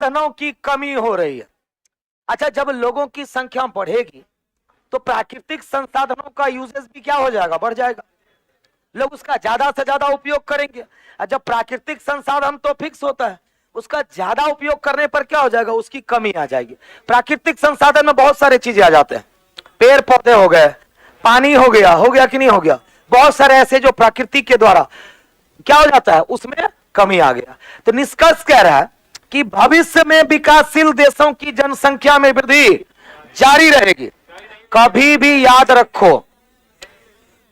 संसाधनों की कमी हो रही है। अच्छा, जब लोगों की संख्या बढ़ेगी तो प्राकृतिक संसाधनों का यूजेस भी क्या हो जाएगा, बढ़ जाएगा। लोग उसका ज्यादा से ज्यादा उपयोग करेंगे। और जब प्राकृतिक संसाधन तो फिक्स होता है, उसका ज्यादा उपयोग करने पर क्या हो जाएगा, उसकी कमी आ जाएगी। प्राकृतिक संसाधन में बहुत सारे चीजें आ जाते हैं, पेड़ पौधे हो गए, पानी हो गया कि नहीं हो गया, बहुत सारे ऐसे जो प्रकृति के द्वारा क्या हो जाता है, उसमें कमी आ गया। तो निष्कर्ष कह रहा है कि भविष्य में विकासशील देशों की जनसंख्या में वृद्धि जारी रहेगी। कभी भी याद रखो,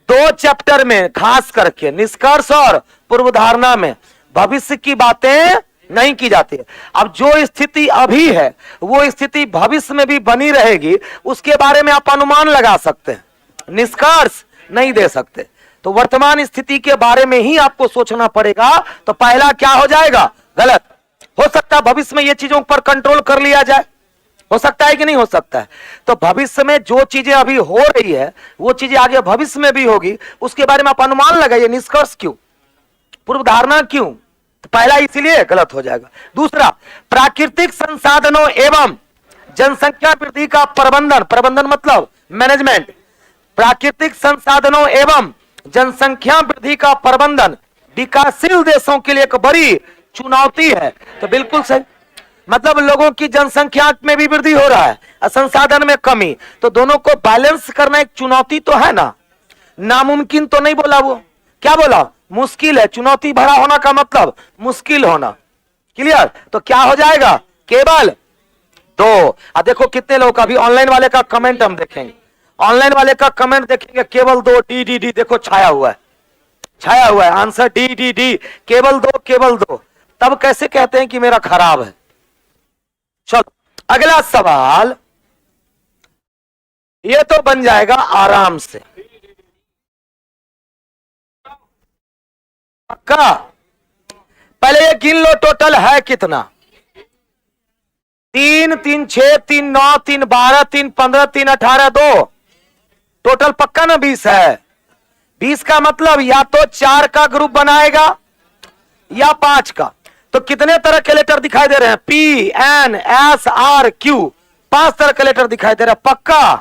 2 चैप्टर में खास करके निष्कर्ष और पूर्वधारणा में भविष्य की बातें नहीं की जाती है। अब जो स्थिति अभी है वो स्थिति भविष्य में भी बनी रहेगी, उसके बारे में आप अनुमान लगा सकते हैं, निष्कर्ष नहीं दे सकते। तो वर्तमान स्थिति के बारे में ही आपको सोचना पड़ेगा। तो पहला क्या हो जाएगा, गलत। हो सकता है भविष्य में ये चीजों पर कंट्रोल कर लिया जाए, हो सकता है कि नहीं हो सकता है। तो भविष्य में जो चीजें अभी हो रही है वो चीजें आगे भविष्य में भी होगी, उसके बारे में आप अनुमान लगाइए। निष्कर्ष क्यों, पूर्व धारणा क्यों, तो पहला इसीलिए गलत हो जाएगा। दूसरा, प्राकृतिक संसाधनों एवं जनसंख्या वृद्धि का प्रबंधन, प्रबंधन मतलब मैनेजमेंट, प्राकृतिक संसाधनों एवं जनसंख्या वृद्धि का प्रबंधन विकासशील देशों के लिए एक बड़ी चुनौती है। तो बिल्कुल सही, मतलब लोगों की जनसंख्या में भी वृद्धि हो रहा है और संसाधन में कमी, तो दोनों को बैलेंस करना एक चुनौती तो है ना। नामुमकिन तो नहीं बोला, वो क्या बोला, मुश्किल है। चुनौती भरा होना का मतलब मुश्किल होना, क्लियर। तो क्या हो जाएगा, केवल 2। अब देखो कितने लोग, अभी ऑनलाइन वाले का कमेंट हम देखेंगे, ऑनलाइन वाले का कमेंट देखेंगे, केवल 2, डी डी डी, देखो छाया हुआ है, छाया हुआ है आंसर डी डी डी, केवल 2, केवल 2। तब कैसे कहते हैं कि मेरा खराब है। चलो अगला सवाल, ये तो बन जाएगा आराम से, पक्का। पहले ये गिन लो टोटल है कितना, 3 3 6 3 9 3 12 3 15 3 18 2, टोटल पक्का ना 20 है। 20 का मतलब या तो 4 का ग्रुप बनाएगा या 5 का। तो कितने तरह के लेटर दिखाई दे रहे हैं, P N S R Q, 5 तरह के लेटर दिखाई दे रहे हैं, पक्का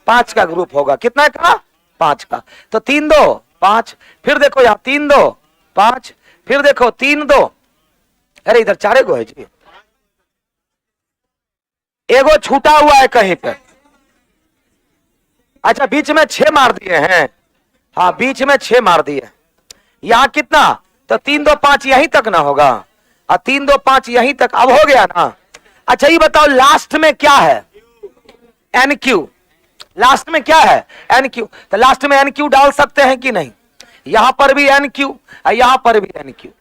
5 का ग्रुप होगा। कितना का, 5 का। तो 3 2 5, फिर देखो यहां 3 2 5, फिर देखो 3 2, अरे इधर 4 गो है जी, एगो छूटा हुआ है कहीं पे। अच्छा बीच में 6 मार दिए हैं, हाँ बीच में 6 मार दिए। यहां कितना, तो 3 2 5 यहीं तक ना होगा, और 3 2 5 यहीं तक, अब हो गया ना। अच्छा ये बताओ लास्ट में क्या है, एन क्यू, लास्ट में क्या है, एन क्यू। तो लास्ट में एन क्यू डाल सकते हैं कि नहीं, यहां पर भी एन क्यू और यहां पर भी एन क्यू।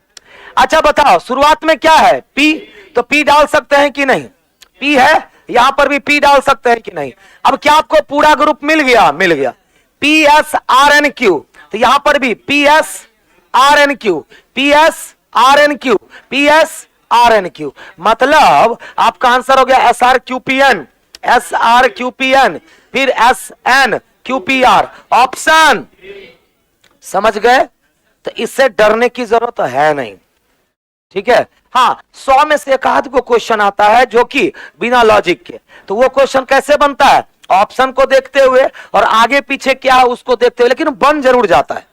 अच्छा बताओ शुरुआत में क्या है, पी, तो पी डाल सकते हैं कि नहीं, पी है, यहां पर भी पी डाल सकते हैं कि नहीं। अब क्या आपको पूरा ग्रुप मिल गया, मिल गया, P S R N Q. तो यहां पर भी P S R N Q, P S R N Q, P S R N Q, मतलब आपका आंसर हो गया S R Q P N, S R Q P N, फिर S N Q P R, option समझ गए। तो इससे डरने की जरूरत है नहीं, ठीक है। हाँ 100 में से एक आध को क्वेश्चन आता है जो कि बिना लॉजिक के, तो वो क्वेश्चन कैसे बनता है, ऑप्शन को देखते हुए और आगे पीछे क्या है उसको देखते हुए, लेकिन बन जरूर जाता है।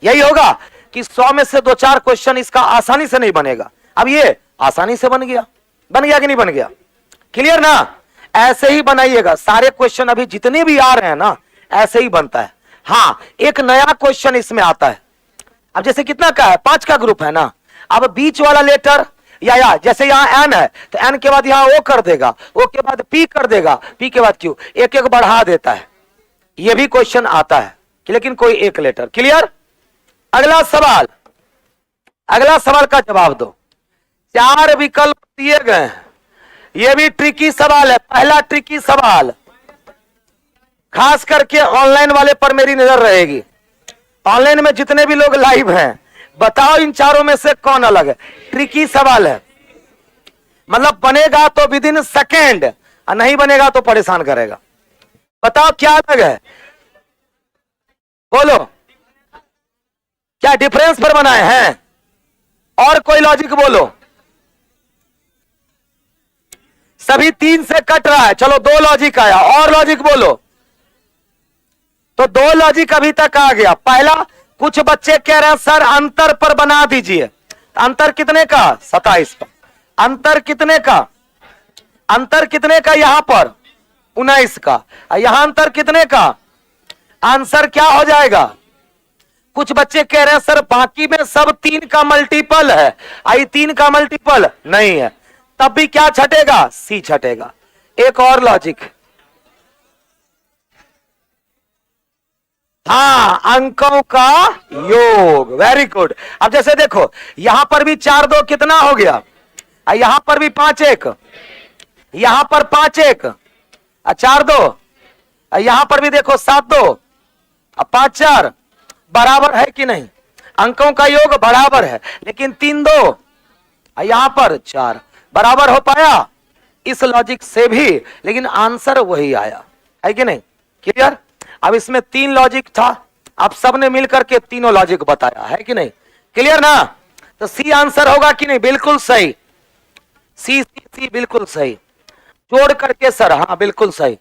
यही होगा कि 100 में से 2-4 क्वेश्चन इसका आसानी से नहीं बनेगा। अब ये आसानी से बन गया, बन गया कि नहीं बन गया, क्लियर ना। ऐसे ही बनाइएगा सारे क्वेश्चन, अभी जितने भी आ रहे हैं ना ऐसे ही बनता है। हाँ एक नया क्वेश्चन इसमें आता है। अब जैसे कितना का है, 5 का ग्रुप है ना। अब बीच वाला लेटर या जैसे यहाँ एन है तो एन के बाद यहाँ ओ कर देगा, ओ के बाद पी कर देगा, पी के बाद क्यू, एक एक बढ़ा देता है। ये भी क्वेश्चन आता है लेकिन कोई एक लेटर, क्लियर। अगला सवाल, अगला सवाल का जवाब दो। 4 विकल्प दिए गए हैं, यह भी ट्रिकी सवाल है। पहला ट्रिकी सवाल, खास करके ऑनलाइन वाले पर मेरी नजर रहेगी। ऑनलाइन में जितने भी लोग लाइव हैं, बताओ इन चारों में से कौन अलग है। ट्रिकी सवाल है, मतलब बनेगा तो विद इन सेकेंड और नहीं बनेगा तो परेशान करेगा। बताओ क्या अलग है, बोलो क्या डिफरेंस पर बनाए हैं, और कोई लॉजिक बोलो। तभी 3 से कट रहा है। चलो 2 लॉजिक आया, और लॉजिक बोलो। तो 2 लॉजिक अभी तक आ गया। पहला, कुछ बच्चे कह रहे हैं सर अंतर पर बना दीजिए। अंतर कितने का? 27 का। अंतर कितने का? अंतर कितने का? यहां पर 19 का। यहां अंतर कितने का? आंसर क्या हो जाएगा? कुछ बच्चे कह रहे हैं सर बाकी में सब 3 का मल्टीपल है। आई 3 का मल्टीपल नहीं है, तब भी क्या छटेगा? सी छटेगा। एक और लॉजिक, हाँ, अंकों का योग। Very good. अब जैसे देखो यहां पर भी 4 2 कितना हो गया, यहां पर भी 5 1, यहां पर 5 1, 4 2, यहां पर भी देखो 7 2, 5 4, बराबर है कि नहीं? अंकों का योग बराबर है, लेकिन 3 2, यहां पर 4, बराबर हो पाया इस लॉजिक से भी, लेकिन आंसर वही आया, है कि नहीं? क्लियर? अब इसमें 3 लॉजिक था, आप सबने मिलकर के तीनों लॉजिक बताया, है कि नहीं? क्लियर ना? तो सी आंसर होगा कि नहीं? बिल्कुल सही। सी सी सी बिल्कुल सही। जोड़ करके सर, हाँ बिल्कुल सही।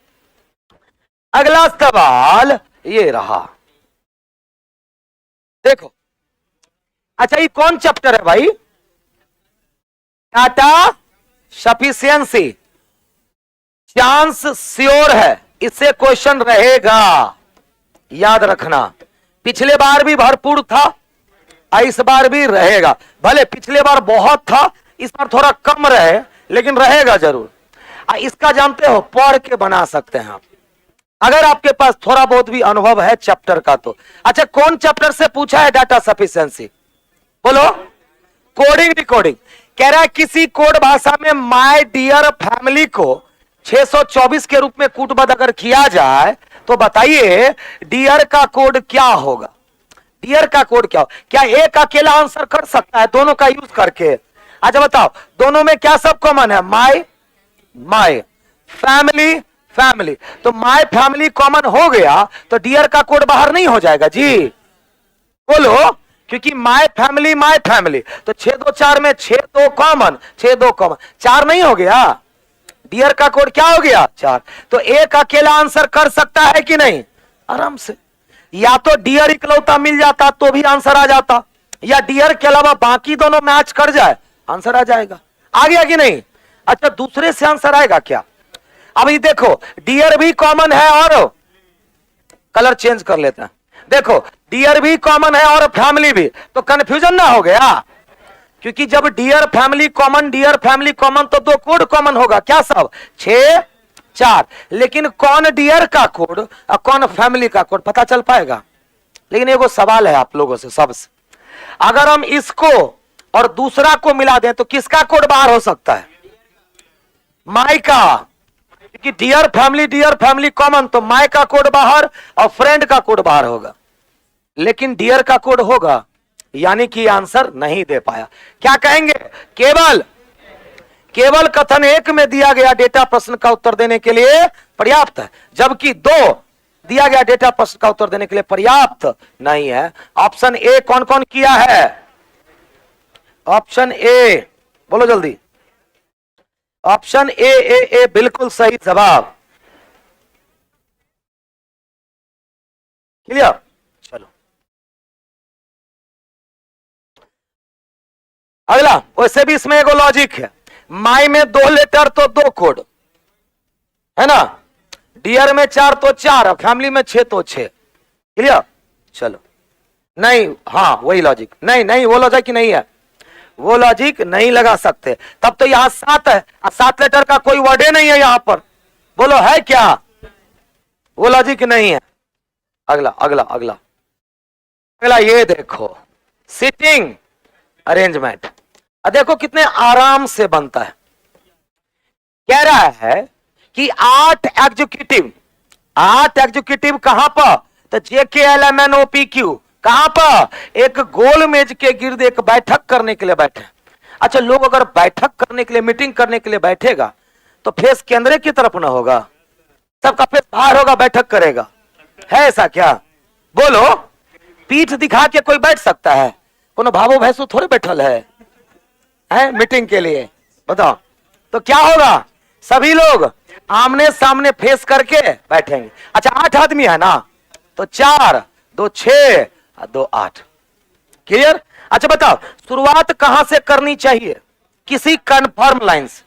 अगला सवाल ये रहा, देखो। अच्छा ये कौन चैप्टर है भाई? Data sufficiency. चांस श्योर है इससे क्वेश्चन रहेगा, याद रखना। पिछले बार भी भरपूर था, इस बार भी रहेगा। भले पिछले बार बहुत था, इस बार थोड़ा कम रहे, लेकिन रहेगा जरूर। इसका जानते हो, पढ़ के बना सकते हैं आप, अगर आपके पास थोड़ा बहुत भी अनुभव है चैप्टर का तो। अच्छा कौन चैप्टर से पूछा है डाटा सफिशिएंसी? बोलो। Coding decoding. कह रहा है किसी कोड भाषा में माय डियर फैमिली को 624 के रूप में कूटबद्ध अगर किया जाए तो बताइए डियर का कोड क्या होगा? डियर का कोड क्या हो? क्या एक अकेला आंसर कर सकता है दोनों का यूज करके? अच्छा बताओ, दोनों में क्या सब कॉमन है? My my, family family. तो माय फैमिली कॉमन हो गया तो डियर का कोड बाहर नहीं हो जाएगा जी? बोलो। क्योंकि माय फैमिली तो 6 2 4 में 6 2 कॉमन, 6 2 कॉमन, 4 नहीं हो गया? डियर का कोड क्या हो गया? 4। तो एक अकेला आंसर कर सकता है कि नहीं? आराम से। या तो डियर इकलौता मिल जाता तो भी आंसर आ जाता, या डियर के अलावा बाकी दोनों मैच कर जाए, आंसर आ जाएगा। आ गया कि नहीं? अच्छा दूसरे से आंसर आएगा क्या? अब ये देखो डियर भी कॉमन है और कलर चेंज कर लेते हैं। देखो डियर भी कॉमन है और फैमिली भी, तो कंफ्यूजन ना हो गया? क्योंकि जब डियर फैमिली कॉमन तो 2 कोड कॉमन होगा। क्या सब? 6 4। लेकिन कौन डियर का कोड और कौन फैमिली का कोड पता चल पाएगा? लेकिन एगो सवाल है आप लोगों से सबसे, अगर हम इसको और दूसरा को मिला दें तो किसका कोड बाहर हो सकता है? माय का। क्योंकि डियर फैमिली कॉमन, तो माय का कोड बाहर और फ्रेंड का कोड बाहर होगा, लेकिन डियर का कोड होगा, यानी कि आंसर नहीं दे पाया। क्या कहेंगे? केवल कथन 1 में दिया गया डेटा प्रश्न का उत्तर देने के लिए पर्याप्त है, जबकि 2 दिया गया डेटा प्रश्न का उत्तर देने के लिए पर्याप्त नहीं है। ऑप्शन ए कौन कौन किया है? ऑप्शन ए बोलो जल्दी। ऑप्शन ए बिल्कुल सही जवाब। क्लियर? चलो अगला। वैसे भी इसमें एगो लॉजिक है, माई में 2 लेटर तो 2 कोड है ना, डियर में 4 तो 4, फैमिली में 6 तो 6। क्लियर? चलो नहीं, हाँ वही लॉजिक नहीं वो लॉजिक नहीं है, वो लॉजिक नहीं लगा सकते। तब तो यहां 7 है, 7 लेटर का कोई वर्ड नहीं है यहां पर। बोलो है क्या? वो लॉजिक नहीं है। अगला अगला अगला अगला ये देखो, सिटिंग अरेंजमेंट। देखो कितने आराम से बनता है। कह रहा है कि 8 एग्जीक्यूटिव कहां पर? तो JKLMNOPQ कहां पर? एक गोल मेज के गिर्द एक बैठक करने के लिए बैठे। अच्छा लोग अगर बैठक करने के लिए, मीटिंग करने के लिए बैठेगा तो फेस केंद्र की तरफ ना होगा, सबका फेस बाहर होगा, बैठक करेगा। है ऐसा क्या? बोलो। पीठ दिखा के कोई बैठ सकता है? कोनो भावो भैंसू थोड़े बैठल है मीटिंग के लिए, बताओ। तो क्या होगा? सभी लोग आमने सामने फेस करके बैठेंगे। अच्छा 8 आदमी है ना, तो 4 2 6 2 8। क्लियर? अच्छा बताओ शुरुआत कहां से करनी चाहिए? किसी कंफर्म लाइन से।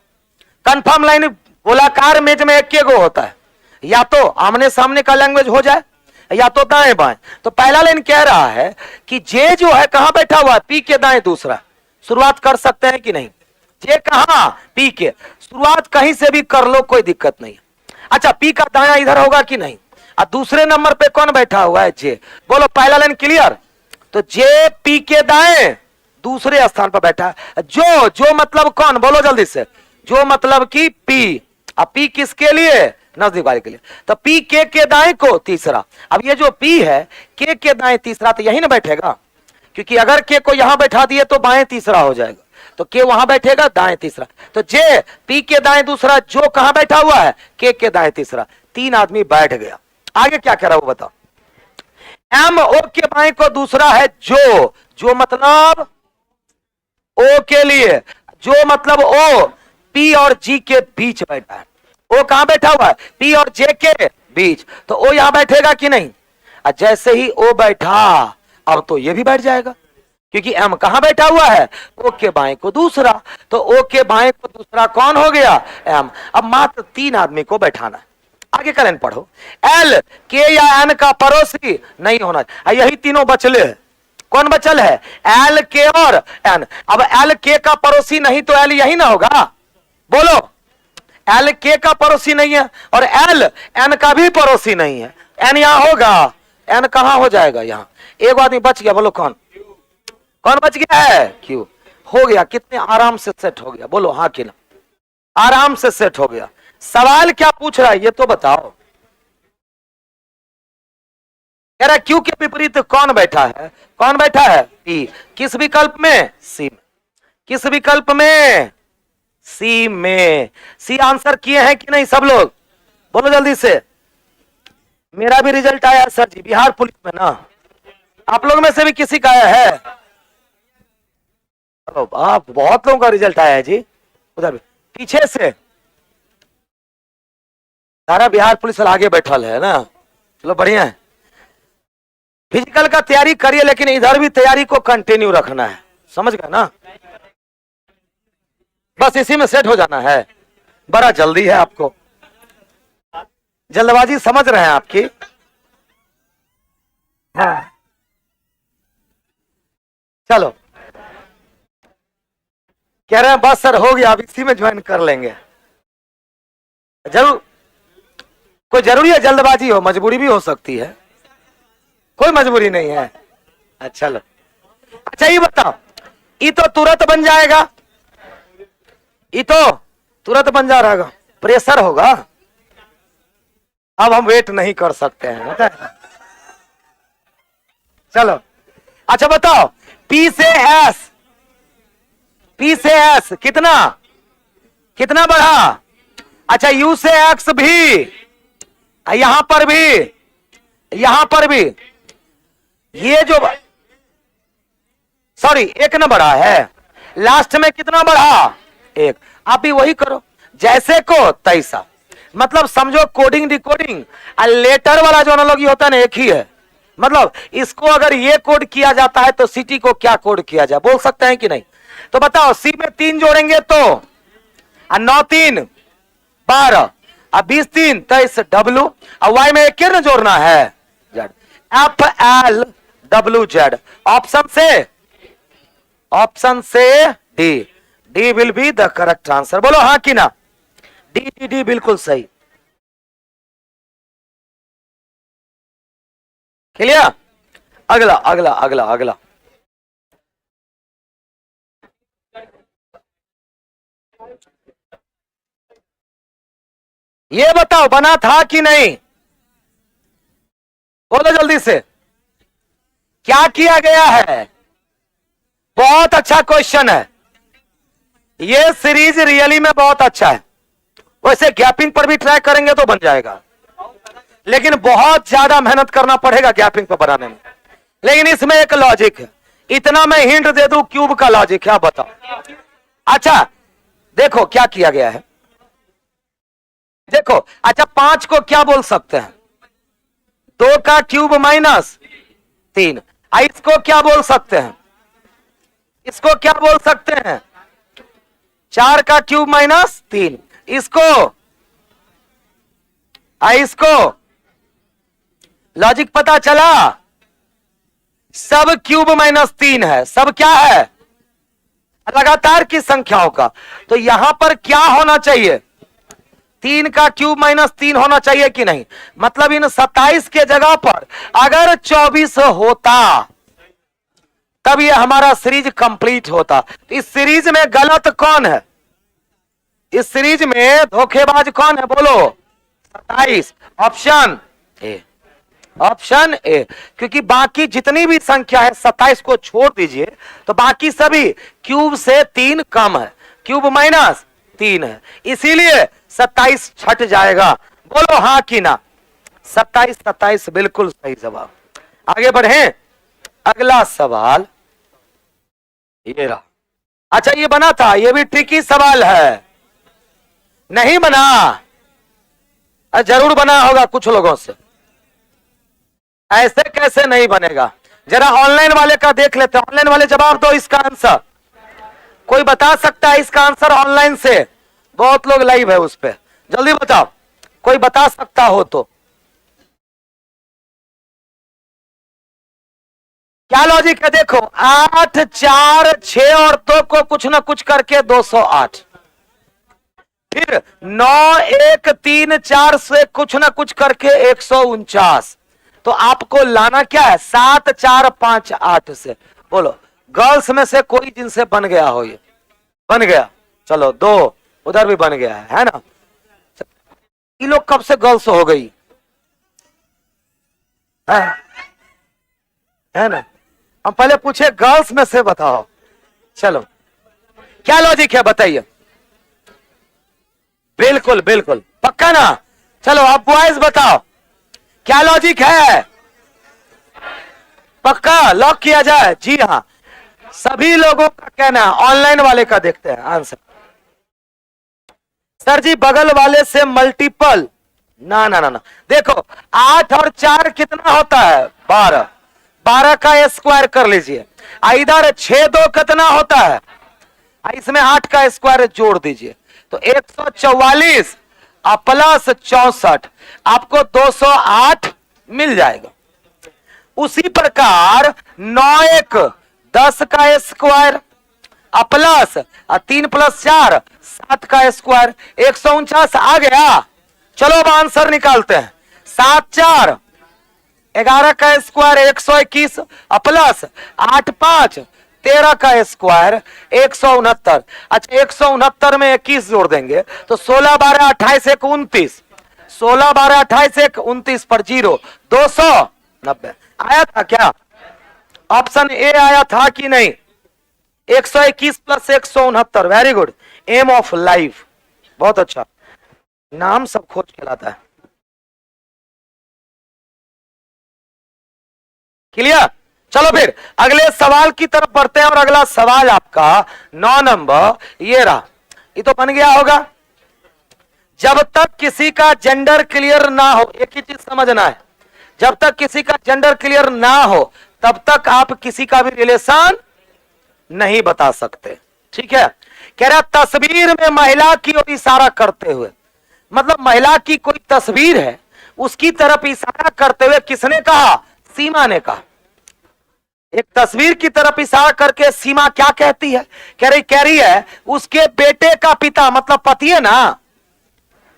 कंफर्म लाइन गोलाकार मेज में एक गो होता है, या तो आमने सामने का लैंग्वेज हो जाए या तो दाएं बाएं। तो पहला लाइन कह रहा है कि जे जो है कहां बैठा हुआ है? पी के दाएं दूसरा। शुरुआत कर सकते हैं कि नहीं? जे कहां? पी के। शुरुआत कहीं से भी कर लो, कोई दिक्कत नहीं। अच्छा पी का दायां इधर होगा कि नहीं? और दूसरे नंबर पे कौन बैठा हुआ है? जे। बोलो पहला लाइन क्लियर? तो जे पी के दाएं दूसरे स्थान पर बैठा है। जो मतलब कौन? बोलो जल्दी से। जो मतलब कि पी। अब पी किसके लिए? नजदीक वाले के लिए। तो पी के दाएं को तीसरा। अब ये जो पी है के दाएं तीसरा, तो यही ना बैठेगा, क्योंकि अगर के को यहां बैठा दिए तो बाएं तीसरा हो जाएगा, तो के वहां बैठेगा, दाएं तीसरा। तो जे पी के दाएं दूसरा, जो कहां बैठा हुआ है? के दाएं तीसरा। 3 आदमी बैठ गया। आगे क्या कह रहा वो बताओ। एम ओ के बाएं को दूसरा है जो मतलब ओ के लिए, जो मतलब ओ पी और जी के बीच बैठा है। ओ कहां बैठा हुआ है? पी और जे के बीच। तो ओ यहां बैठेगा कि नहीं? जैसे ही ओ बैठा, अब तो ये भी बैठ जाएगा, क्योंकि एम कहां बैठा हुआ है? ओ के बाएं को दूसरा। तो ओ के बाएं को दूसरा कौन हो गया? एम। अब मात्र 3 आदमी को बैठाना है। आगे का लाइन पढ़ो। एल के या एन का पड़ोसी नहीं होना। यही तीनों बचले हैं। कौन बचल है? एल के और एन। अब एल के का पड़ोसी नहीं तो एल यही ना होगा। बोलो एल के का पड़ोसी नहीं है और एल एन का भी पड़ोसी नहीं है। एन यहां होगा, एन कहां हो जाएगा? यहां। एक आदमी बच गया, बोलो कौन? कौन बच गया है? क्यों? हो गया। कितने आराम से सेट हो गया? बोलो हाँ कि ना? आराम से सेट हो गया। सवाल क्या पूछ रहा है ये तो बताओ। कह रहा क्यू के विपरीत कौन बैठा है? कौन बैठा है? पी। किस विकल्प में? सी में। किस विकल्प में? सी में। सी आंसर किए हैं कि नहीं सब लोग? बोलो जल्दी से। मेरा भी रिजल्ट आया सर जी, बिहार पुलिस में ना। आप लोग में से भी किसी का आया है? आप बहुत लोगों का रिजल्ट आया है जी। उधर भी पीछे से सारा बिहार पुलिस वाला आगे बैठल है ना। चलो बढ़िया है। फिजिकल का तैयारी करिए, लेकिन इधर भी तैयारी को कंटिन्यू रखना है। समझ गए ना? बस इसी में सेट हो जाना है। बड़ा जल्दी है आपको, जल्दबाजी समझ रहे हैं आपकी। हाँ चलो कह रहे हैं बस सर हो गया, अब इसी में ज्वाइन कर लेंगे। जरूर कोई जरूरी है जल्दबाजी हो, मजबूरी भी हो सकती है, कोई मजबूरी नहीं है। अच्छा लो, अच्छा ये बताओ, ये तो तुरंत बन जाएगा, ये तो तुरंत बन जा रहेगा, प्रेशर होगा। अब हम वेट नहीं कर सकते हैं, चलो अच्छा बताओ, पी से एस, पी से एस कितना कितना बढ़ा? अच्छा यू से एक्स भी, यहां पर भी, यहां पर भी, ये जो सॉरी एक न बढ़ा है, लास्ट में कितना बढ़ा? एक। आप भी वही करो जैसे को तैसा, मतलब समझो कोडिंग डिकोडिंग लेटर वाला जो एनालॉजी होता है ना एक ही है। मतलब इसको अगर ये कोड किया जाता है तो सिटी को क्या कोड किया जाए, बोल सकते हैं कि नहीं? तो बताओ सी में 3 जोड़ेंगे तो 9 3 12, 20 3 23 डब्ल्यू, और वाई में एक न जोड़ना है Z, F L W Z. Option से D, D will be the correct answer. बोलो हाँ कि ना? डी डी डी बिल्कुल सही। क्लियर? अगला अगला अगला अगला, ये बताओ बना था कि नहीं? बोलो जल्दी से, क्या किया गया है? बहुत अच्छा क्वेश्चन है, ये सीरीज रियली में बहुत अच्छा है। वैसे गैपिंग पर भी ट्राई करेंगे तो बन जाएगा, लेकिन बहुत ज्यादा मेहनत करना पड़ेगा गैपिंग पर बनाने में। लेकिन इसमें एक लॉजिक है, इतना मैं हिंट दे दूं, क्यूब का लॉजिक है, बताओ। अच्छा देखो क्या किया गया है, देखो अच्छा 5 को क्या बोल सकते हैं? 2 का क्यूब माइनस 3। इसको क्या बोल सकते हैं? इसको क्या बोल सकते हैं? 4 का क्यूब माइनस 3। इसको लॉजिक पता चला? सब क्यूब माइनस 3 है, सब क्या है? लगातार की संख्याओं का। तो यहां पर क्या होना चाहिए? 3 का क्यूब माइनस 3 होना चाहिए कि नहीं? मतलब इन 27 के जगह पर अगर 24 होता तब ये हमारा सीरीज कंप्लीट होता। इस सीरीज में गलत कौन है? इस सीरीज में धोखेबाज कौन है? बोलो। 27। Option A. Option A. क्योंकि बाकी जितनी भी संख्या है 27 को छोड़ दीजिए तो बाकी सभी क्यूब से 3 कम है, क्यूब माइनस 3 है, इसीलिए 27 छट जाएगा। बोलो हाँ कि ना? 27 बिल्कुल सही जवाब। आगे बढ़े। अगला सवाल ये रहा। अच्छा ये बना था, ये भी ट्रिकी सवाल है। नहीं बना? जरूर बना होगा कुछ लोगों से। ऐसे कैसे नहीं बनेगा? जरा ऑनलाइन वाले का देख लेते हैं। ऑनलाइन वाले जवाब दो इसका आंसर। कोई बता सकता है इसका आंसर ऑनलाइन से? बहुत लोग लाइव है उस पे, जल्दी बताओ, कोई बता सकता हो तो। क्या लॉजिक है? देखो 8 4 6 और 2 को कुछ ना कुछ करके 208, फिर 9 1 3 4 से कुछ ना कुछ करके 149। तो आपको लाना क्या है? 7 4 5 8 से। बोलो गर्ल्स में से कोई जिनसे बन गया हो। ये बन गया, चलो 2 उधर भी बन गया है ना? ये लोग कब से गर्ल्स हो गई है ना? हम पहले पूछे गर्ल्स में से बताओ। चलो क्या लॉजिक है बताइए। बिल्कुल बिल्कुल पक्का ना? चलो आप बॉयज बताओ क्या लॉजिक है? पक्का लॉक किया जाए? जी हाँ, सभी लोगों का कहना है। ऑनलाइन वाले का देखते हैं आंसर। सर जी बगल वाले से मल्टीपल ना ना ना ना। देखो 8 और 4 कितना होता है? 12। 12 का स्क्वायर कर लीजिए। इधर 6 2 कितना होता है? इसमें 8 का स्क्वायर जोड़ दीजिए तो 144 प्लस 64 आपको 208 मिल जाएगा। उसी प्रकार 9 1 10 का स्क्वायर प्लस 3 + 4 7 का स्क्वायर 149 आ गया। चलो अब आंसर निकालते हैं। 7 4 11 का स्क्वायर 121 प्लस 8 5 13 का स्क्वायर 169। अच्छा 169 में 21 जोड़ देंगे तो 16 12 28 1 29। 16 12 28 1 29 पर 0 290 आया था क्या? ऑप्शन ए आया था कि नहीं? 121 + 169। Very good. Aim of life, बहुत अच्छा नाम, सब खोज के लाता है। क्लियर? चलो फिर अगले सवाल की तरफ बढ़ते हैं और अगला सवाल आपका 9 नंबर ये रहा। ये तो बन गया होगा। जब तक किसी का जेंडर क्लियर ना हो, एक ही चीज समझना है, जब तक किसी का जेंडर क्लियर ना हो तब तक आप किसी का भी रिलेशन नहीं बता सकते। ठीक है? कह रहा तस्वीर में महिला की ओर इशारा करते हुए, मतलब महिला की कोई तस्वीर है उसकी तरफ इशारा करते हुए किसने कहा? सीमा ने कहा। एक तस्वीर की तरफ इशारा करके सीमा क्या कहती है? कह रही है उसके बेटे का पिता, मतलब पति है ना।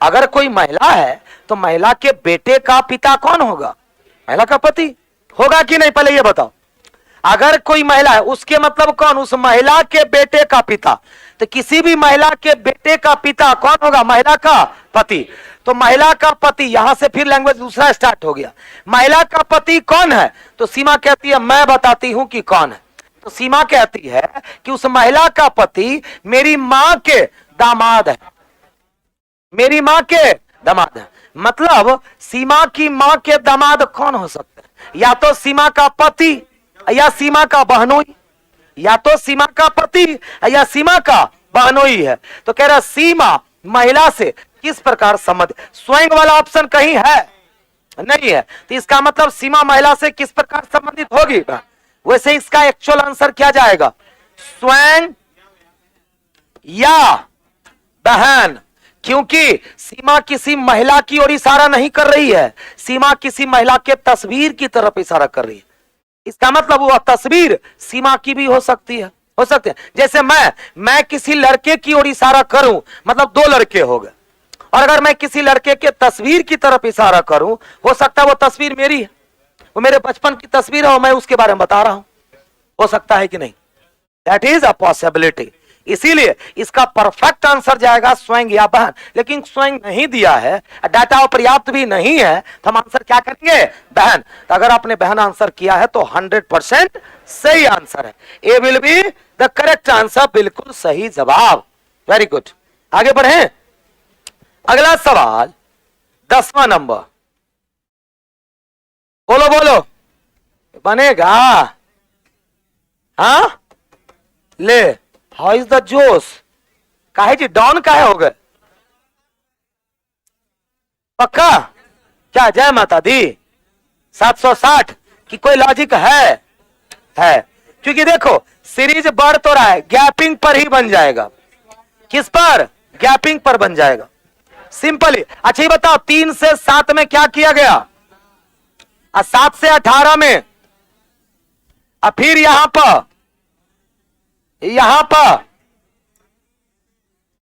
अगर कोई महिला है तो महिला के बेटे का पिता कौन होगा? महिला का पति होगा कि नहीं? पहले ये बताओ। अगर कोई महिला है उसके मतलब कौन? उस महिला के बेटे का पिता। तो किसी भी महिला के बेटे का पिता कौन होगा? महिला का पति। तो महिला का पति, यहां से फिर लैंग्वेज दूसरा स्टार्ट हो गया। महिला का पति कौन है? तो सीमा कहती है मैं बताती हूं कि कौन है। तो सीमा कहती है कि उस महिला का पति मेरी मां के दामाद है, मेरी मां के दामाद है। मतलब सीमा की मां के दामाद कौन हो सकते हैं? या तो सीमा का पति या सीमा का बहनोई, या तो सीमा का पति या सीमा का बहनोई है। तो कह रहा सीमा महिला से किस प्रकार संबंधित, स्वयं वाला ऑप्शन कहीं है नहीं है, तो इसका मतलब सीमा महिला से किस प्रकार संबंधित होगी। वैसे इसका एक्चुअल आंसर क्या जाएगा, स्वयं या बहन, क्योंकि सीमा किसी महिला की ओर इशारा नहीं कर रही है, सीमा किसी महिला के तस्वीर की तरफ इशारा कर रही है। इसका मतलब वह तस्वीर सीमा की भी हो सकती है, हो सकते हैं। जैसे मैं किसी लड़के की ओर इशारा करूं, मतलब दो लड़के हो गए, और अगर मैं किसी लड़के के तस्वीर की तरफ इशारा करूं, हो सकता है वो तस्वीर मेरी है, वो मेरे बचपन की तस्वीर है और मैं उसके बारे में बता रहा हूं, हो सकता है कि नहीं, दैट इज अ पॉसिबिलिटी। इसीलिए इसका परफेक्ट आंसर जाएगा स्वयं या बहन, लेकिन स्वयं नहीं दिया है, डाटा पर्याप्त भी नहीं है, तो हम आंसर क्या करेंगे, बहन। तो अगर आपने बहन आंसर किया है तो 100% सही आंसर है, A will be the correct answer, बिल्कुल सही जवाब। वेरी गुड, आगे बढ़े। अगला सवाल 10वां नंबर, बोलो बोलो, बनेगा, हाँ ले, हाउ इज द जोश, काहे जी डाउन काहे हो गए, पक्का क्या, जय माता दी, 760 की कोई लॉजिक है, क्योंकि देखो सीरीज बढ़ तो रहा है, गैपिंग पर ही बन जाएगा, किस पर, गैपिंग पर बन जाएगा, सिंपल ही। अच्छा ये बताओ 3 से 7 में क्या किया गया, 7 से 18 में, फिर यहां पर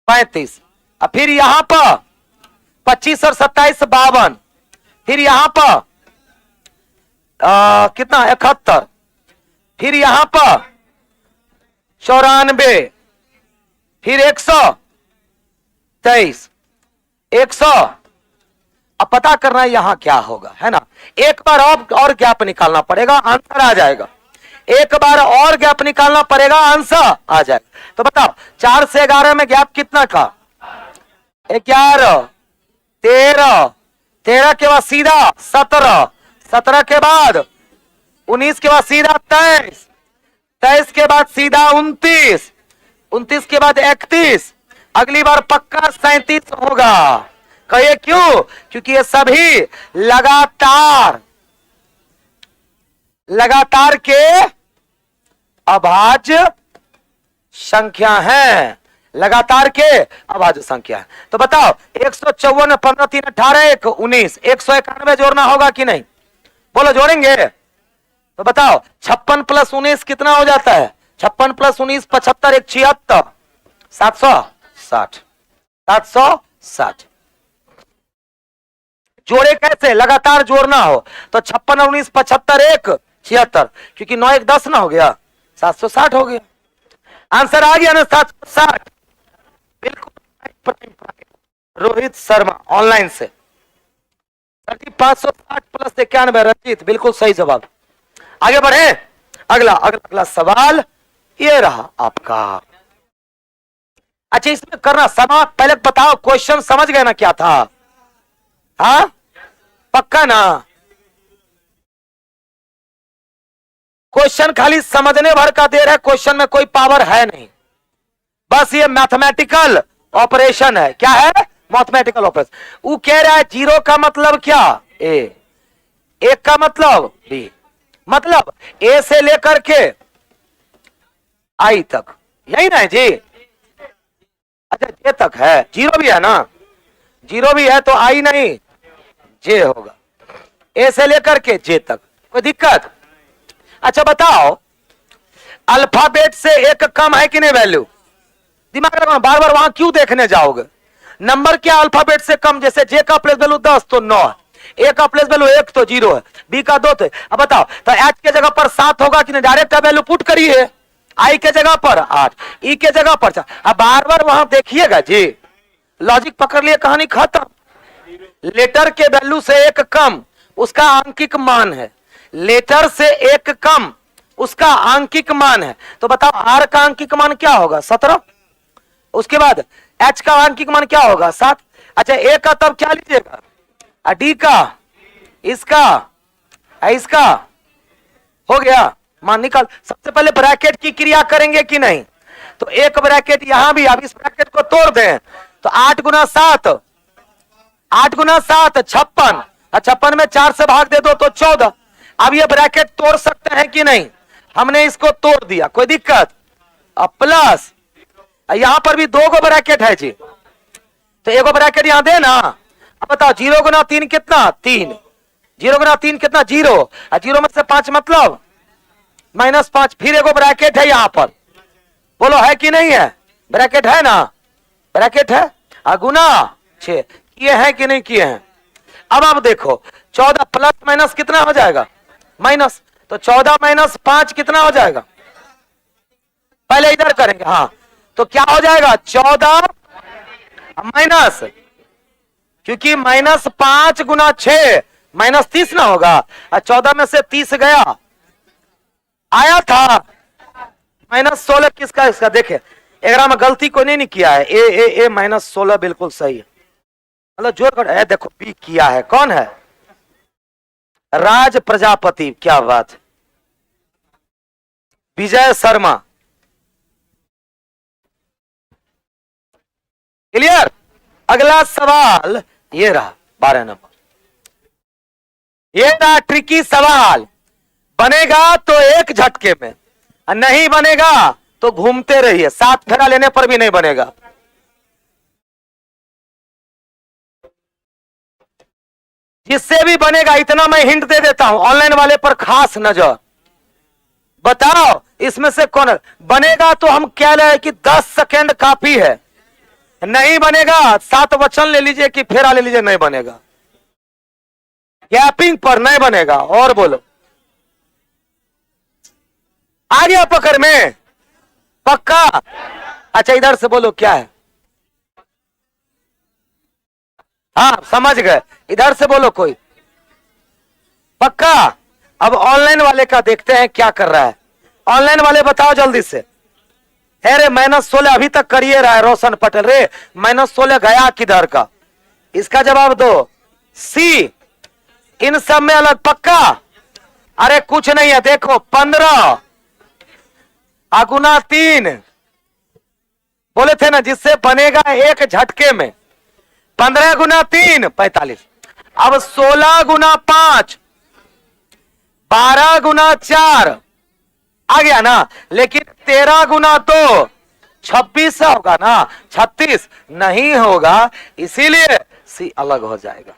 35, फिर यहां पर 25 और 27 52, फिर यहां पर कितना 71, फिर यहां पर 94, फिर 123, 100। अब पता करना है यहां क्या होगा, है ना, एक बार और गैप निकालना पड़ेगा, आंसर आ जाएगा, एक बार और गैप निकालना पड़ेगा, आंसर आ जाएगा। तो बताओ 4 से 11 में गैप कितना का, 11, 13, 13 के बाद सीधा 17, 17 के बाद 19 के बाद सीधा 23, 23 के बाद सीधा 29, 29 के बाद 31, अगली बार पक्का 37 होगा। कहिए क्यों, क्योंकि ये सभी लगातार के अभाज्य संख्या है, लगातार के अभाज्य संख्या है। तो बताओ 154 15 3 18 1 19, 191 जोड़ना होगा कि नहीं, बोलो जोड़ेंगे। तो बताओ 56 प्लस 19 कितना हो जाता है, 56 प्लस 19 75 1 76, 760, 760। जोड़े कैसे, लगातार जोड़ना हो तो 56 और 19 75 1 76, क्योंकि 9 1 10 ना हो गया, 760 हो गया। आंसर आ गया ना 760, बिल्कुल। रोहित शर्मा ऑनलाइन से 560 प्लस 91, रंजीत बिल्कुल सही जवाब। आगे बढ़े, अगला सवाल ये रहा आपका। अच्छा इसमें करना समा, पहले बताओ क्वेश्चन समझ गए ना क्या था, हाँ पक्का ना, क्वेश्चन खाली समझने भर का देर है, क्वेश्चन में कोई पावर है नहीं, बस ये मैथमेटिकल ऑपरेशन है। क्या है, मैथमेटिकल ऑपरेशन। वो कह रहा है 0 का मतलब क्या, ए, 1 का मतलब बी, मतलब ए से लेकर के आई तक, यही ना है जी। अच्छा जे तक है, 0 भी है ना, 0 भी है तो आई नहीं जे होगा, ए से लेकर के जे तक, कोई दिक्कत। अच्छा बताओ अल्फाबेट से 1 कम है कि नहीं वैल्यू, दिमाग लगाना, बार बार वहां क्यों देखने जाओगे, नंबर क्या अल्फाबेट से कम, जैसे जे का प्लेस वैल्यू 10 तो 9 है, ए का प्लेस वैल्यू 1 तो 0 है, बी का 2 है। अब बताओ तो एच के जगह पर 7 होगा कि नहीं, डायरेक्ट वैल्यू पुट करिए, आई के जगह पर 8, ई के जगह पर 4। अब बार बार वहां देखिएगा जी, लॉजिक पकड़ लिए, कहानी खत्म। लेटर के वैल्यू से 1 कम उसका आंकिक मान है, लेटर से 1 कम उसका आंकिक मान है। तो बताओ आर का आंकिक मान क्या होगा, 17, उसके बाद एच का आंकिक मान क्या होगा, 7। अच्छा ए का तब क्या लीजिएगा, डी का, इसका हो गया, मान निकाल। सबसे पहले ब्रैकेट की क्रिया करेंगे कि नहीं, तो एक ब्रैकेट यहां भी, अब इस ब्रैकेट को तोड़ दें तो 8 गुना 7 8 गुना 7 56, 56 में 4 से भाग दे दो तो 14। अब ये ब्रैकेट तोड़ सकते हैं कि नहीं? हमने इसको तोड़ दिया, कोई दिक्कत? अब प्लस यहां पर भी 2 गो ब्रैकेट है जी, तो एगो ब्रैकेट यहां दे ना। अब बताओ 0 गुना 3 कितना? 3। 0 गुना 3 कितना? 0। और 0 में से 5 मतलब -5। फिर एगो ब्रैकेट है यहां पर, बोलो है कि नहीं है? ब्रैकेट है ना? ब्रैकेट है। गुना 6 किए हैं कि नहीं किए हैं? अब देखो 14 प्लस माइनस कितना हो जाएगा? माइनस। तो 14 माइनस 5 कितना हो जाएगा? पहले इधर करेंगे, हाँ। तो क्या हो जाएगा? 14 माइनस, क्योंकि -5 गुना 6 -30 ना होगा। और 14 में से 30 गया, आया था -16 किसका? इसका। देखे एग्रा में गलती को नहीं किया है। ए -16 बिल्कुल सही है, मतलब जोड़ कर। देखो बी किया है, कौन है? राज प्रजापति। क्या बात। विजय शर्मा। क्लियर? अगला सवाल ये रहा 12 नंबर। ये रहा ट्रिकी सवाल। बनेगा तो एक झटके में, नहीं बनेगा तो घूमते रहिए, 7 फेरा लेने पर भी नहीं बनेगा। जिससे भी बनेगा, इतना मैं हिंट दे देता हूं, ऑनलाइन वाले पर खास नजर। बताओ इसमें से कौन बनेगा? तो हम कह रहे हैं कि 10 सेकेंड काफी है। नहीं बनेगा 7 वचन ले लीजिए कि फेरा ले लीजिए, नहीं बनेगा। गैपिंग पर नहीं बनेगा। और बोलो, आ गया पकड़ में? पक्का? अच्छा इधर से बोलो क्या है? हाँ समझ गए, इधर से बोलो कोई। पक्का? अब ऑनलाइन वाले का देखते हैं क्या कर रहा है। ऑनलाइन वाले बताओ जल्दी से। अरे -16 अभी तक करिए रहा है रोशन पटेल। रे -16 गया किधर का? इसका जवाब दो। सी। इन सब में अलग। पक्का? अरे कुछ नहीं है, देखो 15 गुना 3 बोले थे ना, जिससे बनेगा एक झटके में। 15 गुना 3 45। अब 16 गुना 5 12 गुना 4 आ गया ना। लेकिन 13 गुना 2 26 होगा ना, 36 नहीं होगा। इसीलिए सी अलग हो जाएगा।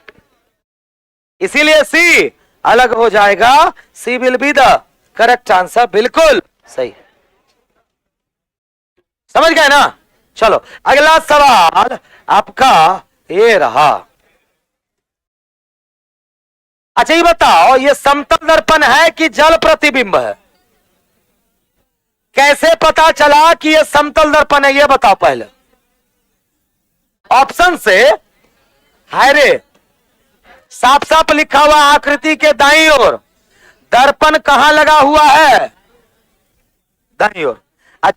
इसीलिए सी अलग हो जाएगा। C will be the correct answer. बिल्कुल सही, समझ गए ना? चलो अगला सवाल आपका ये रहा। अच्छा ये बताओ, ये समतल दर्पण है कि जल प्रतिबिंब है? कैसे पता चला कि ये समतल दर्पण है? ये बताओ पहले। ऑप्शन से है रे, साफ साफ लिखा हुआ आकृति के दाईं ओर दर्पण कहां लगा हुआ है? दाईं ओर।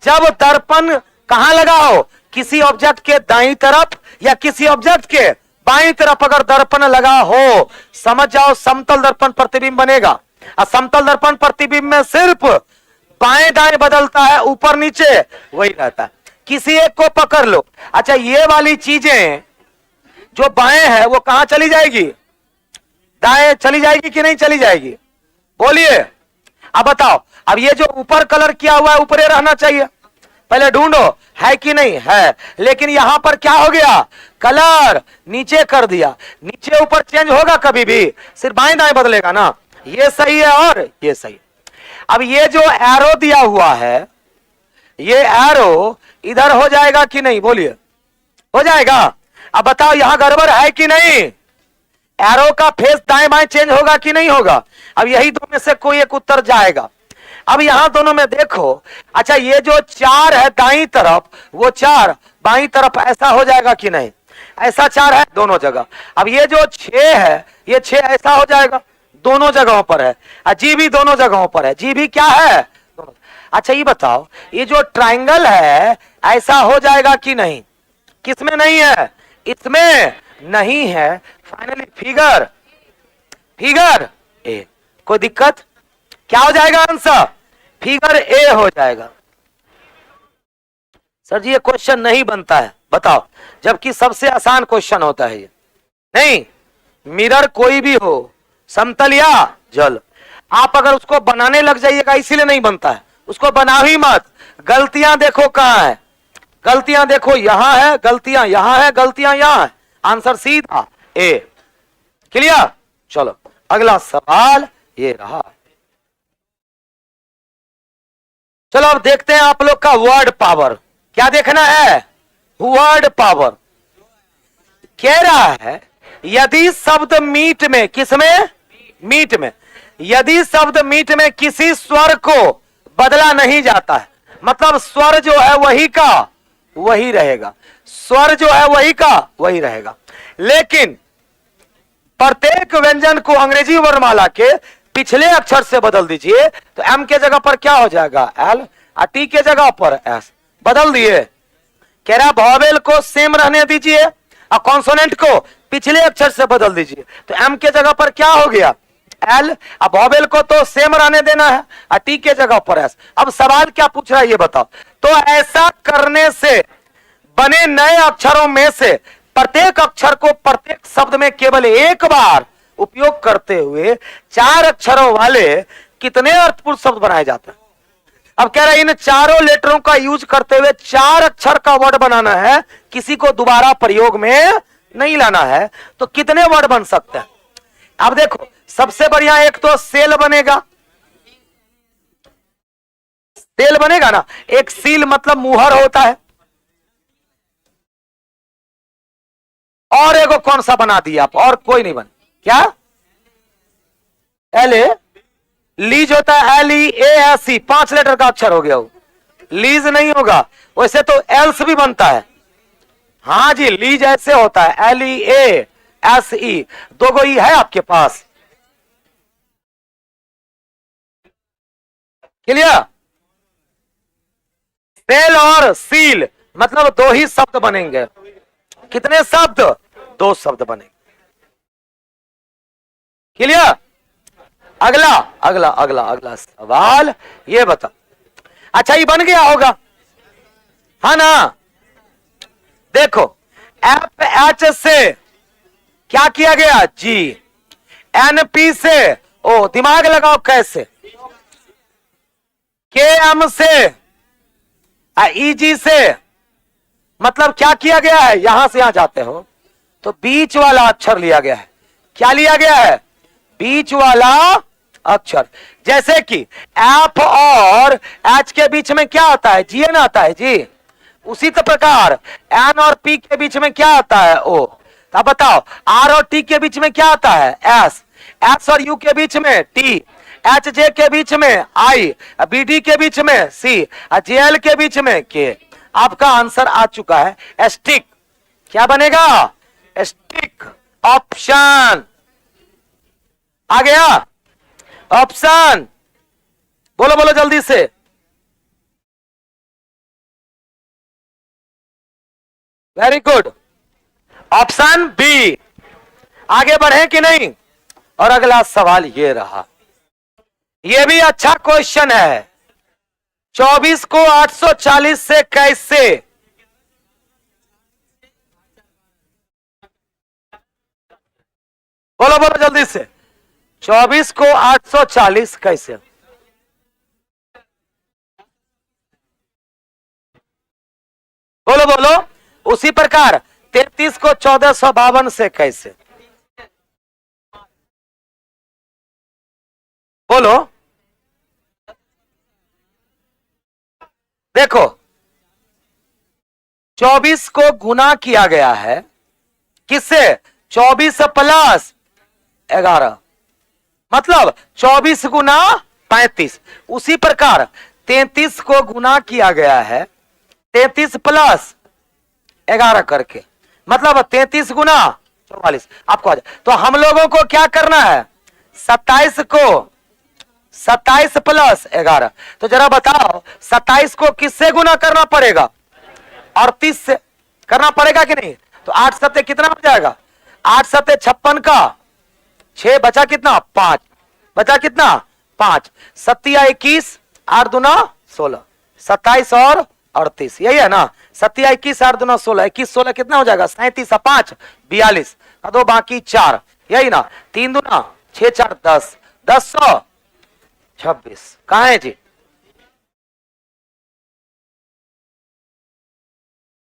जब दर्पण कहां लगा हो, किसी ऑब्जेक्ट के दाईं तरफ या किसी ऑब्जेक्ट के बाईं तरफ अगर दर्पण लगा हो, समझ जाओ समतल दर्पण प्रतिबिंब बनेगा। और समतल दर्पण प्रतिबिंब में सिर्फ बाएं दाएं बदलता है, ऊपर नीचे वही रहता है। किसी एक को पकड़ लो। अच्छा ये वाली चीजें जो बाएं है वो कहां चली जाएगी? दाएं चली जाएगी कि नहीं चली जाएगी? बोलिए। अब बताओ, अब ये जो ऊपर कलर किया हुआ है ऊपर रहना चाहिए, पहले ढूंढो है कि नहीं है। लेकिन यहां पर क्या हो गया? कलर नीचे कर दिया। नीचे ऊपर चेंज होगा कभी भी? सिर्फ बाएं दाएं बदलेगा ना। ये सही है और ये सही। अब ये जो एरो दिया हुआ है, ये एरो इधर हो जाएगा कि नहीं? बोलिए हो जाएगा। अब बताओ यहां गड़बड़ है कि नहीं? एरो का फेस दाएं बाएं चेंज होगा कि नहीं होगा? अब यही दो में से कोई एक उत्तर जाएगा। अब यहां दोनों में देखो। अच्छा ये जो 4 है दाईं तरफ, वो 4 बाईं तरफ ऐसा हो जाएगा कि नहीं? ऐसा 4 है दोनों जगह। अब ये जो 6 है, ये 6 ऐसा हो जाएगा, दोनों जगहों पर है। जी भी दोनों जगहों पर है। जी भी क्या है? दोनों। अच्छा ये बताओ, ये जो ट्राइंगल है ऐसा हो जाएगा कि नहीं? किसमें नहीं है? इसमें नहीं है। Finally figure, figure A. कोई दिक्कत? क्या हो जाएगा आंसर? फिगर ए हो जाएगा। सर जी ये क्वेश्चन नहीं बनता है, बताओ, जबकि सबसे आसान क्वेश्चन होता है ये। नहीं, मिरर कोई भी हो, समतल या जल, आप अगर उसको बनाने लग जाइएगा इसीलिए नहीं बनता है, उसको बना ही मत। गलतियां देखो कहां है, गलतियां देखो यहां है, गलतियां यहां है, गलतियां यहां है, आंसर सीधा ए। क्लियर? चलो अगला सवाल ये रहा। चलो अब देखते हैं आप लोग का वर्ड पावर। क्या देखना है? Word power. कह रहा है यदि शब्द मीट में, किसमें? मीट में। यदि शब्द मीट में किसी स्वर को बदला नहीं जाता है, मतलब स्वर जो है वही का वही रहेगा, स्वर जो है वही का वही रहेगा, लेकिन प्रत्येक व्यंजन को अंग्रेजी वर्णमाला के पिछले अक्षर से बदल दीजिए तो एम के जगह पर क्या हो जाएगा? एल, और टी के जगह पर एस। बदल दिए। कह रहा वॉवेल को सेम रहने दीजिए और कॉन्सोनेंट को पिछले अक्षर से बदल दीजिए तो एम के जगह पर क्या हो गया? एल। अब वॉवेल को तो सेम रहने देना है और टी के जगह पर एस। अब सवाल क्या पूछ रहा है ये बताओ। तो ऐसा करने से बने नए अक्षरों में से प्रत्येक अक्षर को प्रत्येक शब्द में केवल एक बार उपयोग करते हुए 4 अक्षरों वाले कितने अर्थपूर्ण शब्द बनाए जाते हैं? अब कह रहा है इन चारों लेटरों का यूज करते हुए 4 अक्षर का वर्ड बनाना है, किसी को दोबारा प्रयोग में नहीं लाना है, तो कितने वर्ड बन सकते हैं? अब देखो सबसे बढ़िया एक तो सेल बनेगा, सेल बनेगा ना। एक सील मतलब मुहर होता है, और एगो कौन सा बना दिया आप? और कोई नहीं बन, क्या? एल ए, लीज होता है, L E A S E, 5 letter का अक्षर हो गया वो, लीज नहीं होगा। वैसे तो एल्स भी बनता है, हाँ जी, लीज ऐसे होता है, एल ई ए एस ई, 2 गो ई है आपके पास। क्लियर? सेल और सील मतलब 2 ही शब्द बनेंगे। कितने शब्द? 2 शब्द बनेंगे। क्लियर? अगला अगला अगला अगला सवाल ये बता। अच्छा ये बन गया होगा, है ना? देखो एफ एच से क्या किया गया? जी। एन पी से ओ, दिमाग लगाओ कैसे? के एम से ई जी से, मतलब क्या किया गया है? यहां से यहां जाते हो तो बीच वाला अक्षर लिया गया है। क्या लिया गया है? बीच वाला अक्षर। जैसे कि एफ और एच के बीच में क्या आता है? जी एन आता है जी। उसी प्रकार एन और पी के बीच में क्या आता है? ओ। अब बताओ आर और टी के बीच में क्या आता है? एस। एस और यू के बीच में टी, एच जे के बीच में आई, बी डी के बीच में सी, जे एल के बीच में के। आपका आंसर आ चुका है स्टिक। क्या बनेगा? स्टिक। ऑप्शन आ गया। ऑप्शन बोलो बोलो जल्दी से। Very good, option B. आगे बढ़े कि नहीं? और अगला सवाल ये रहा, ये भी अच्छा क्वेश्चन है। 24 को 840 से कैसे? बोलो बोलो जल्दी से। 24 को 840 कैसे? बोलो बोलो। उसी प्रकार 33 को 1452 से कैसे? बोलो। देखो 24 को गुना किया गया है किससे? 24 प्लस 11, मतलब 24 गुना 35। उसी प्रकार 33 को गुना किया गया है 33 प्लस 11 करके, मतलब 33 गुना 44। आपको आ जाए तो हम लोगों को क्या करना है? 27 को 27 प्लस 11। तो जरा बताओ 27 को किससे गुना करना पड़ेगा? 38 से करना पड़ेगा कि नहीं? तो 8 सत्ते कितना हो जाएगा? 8 सत्ते 56 का 6 बचा कितना? 5 बचा कितना? 5 सत्तिया 21, 8 दूना 16, 27 और 38, यही है ना? 27 21 8 दूना 16, 21 16 कितना हो जाएगा? 37 5 42। दो बाकी 4, यही ना, 3 दूना 6 4 10, 10 100 26। कहां है जी?